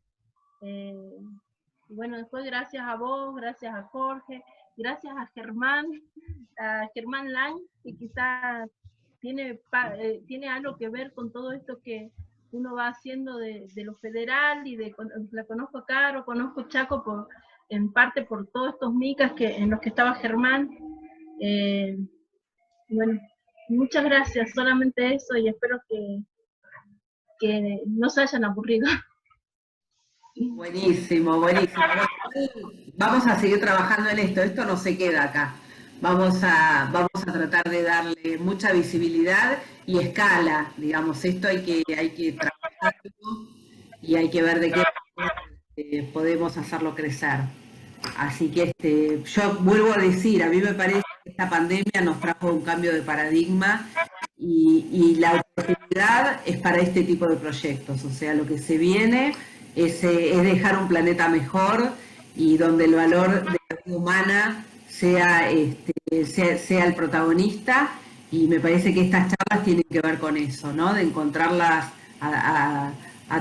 Y bueno, después gracias a vos, gracias a Jorge, gracias a Germán Lang, que quizás tiene algo que ver con todo esto que uno va haciendo de lo federal, y la conozco a Caro, conozco Chaco en parte por todos estos micas en los que estaba Germán. Bueno, muchas gracias, solamente eso, y espero que no se hayan aburrido. Buenísimo, buenísimo. Vamos a seguir trabajando en esto no se queda acá. Vamos a tratar de darle mucha visibilidad y escala, digamos, esto hay que trabajarlo y hay que ver de qué manera podemos hacerlo crecer. Así que yo vuelvo a decir, a mí me parece que esta pandemia nos trajo un cambio de paradigma y la oportunidad es para este tipo de proyectos, o sea, lo que se viene es dejar un planeta mejor y donde el valor de la vida humana sea el protagonista, y me parece que estas charlas tienen que ver con eso, ¿no? De encontrarlas a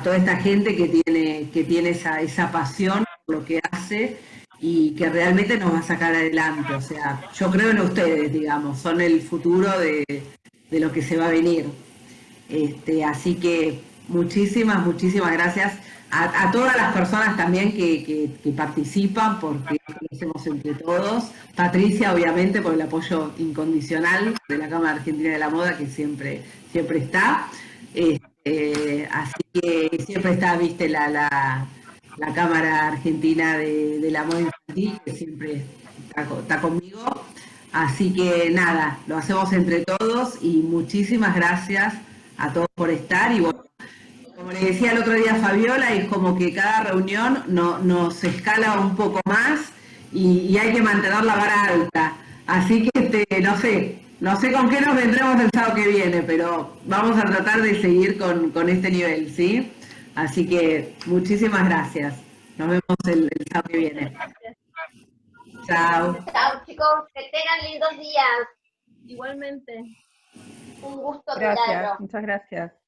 toda esta gente que tiene esa pasión por lo que hace y que realmente nos va a sacar adelante. O sea, yo creo en ustedes, digamos, son el futuro de lo que se va a venir. Así que muchísimas gracias a todas las personas también que participan, porque lo hacemos entre todos. Patricia, obviamente, por el apoyo incondicional de la Cámara Argentina de la Moda, que siempre está. Así que siempre está, viste, la Cámara Argentina de la Moda Infantil, que siempre está conmigo. Así que nada, lo hacemos entre todos y muchísimas gracias a todos por estar. Y bueno, como le decía el otro día a Fabiola, es como que cada reunión nos escala un poco más y hay que mantener la vara alta. Así que no sé con qué nos vendremos el sábado que viene, pero vamos a tratar de seguir con este nivel, ¿sí? Así que muchísimas gracias. Nos vemos el sábado que viene. Chao. Chao, chicos, que tengan lindos días. Igualmente. Un gusto Gracias, mirarlo. muchas gracias.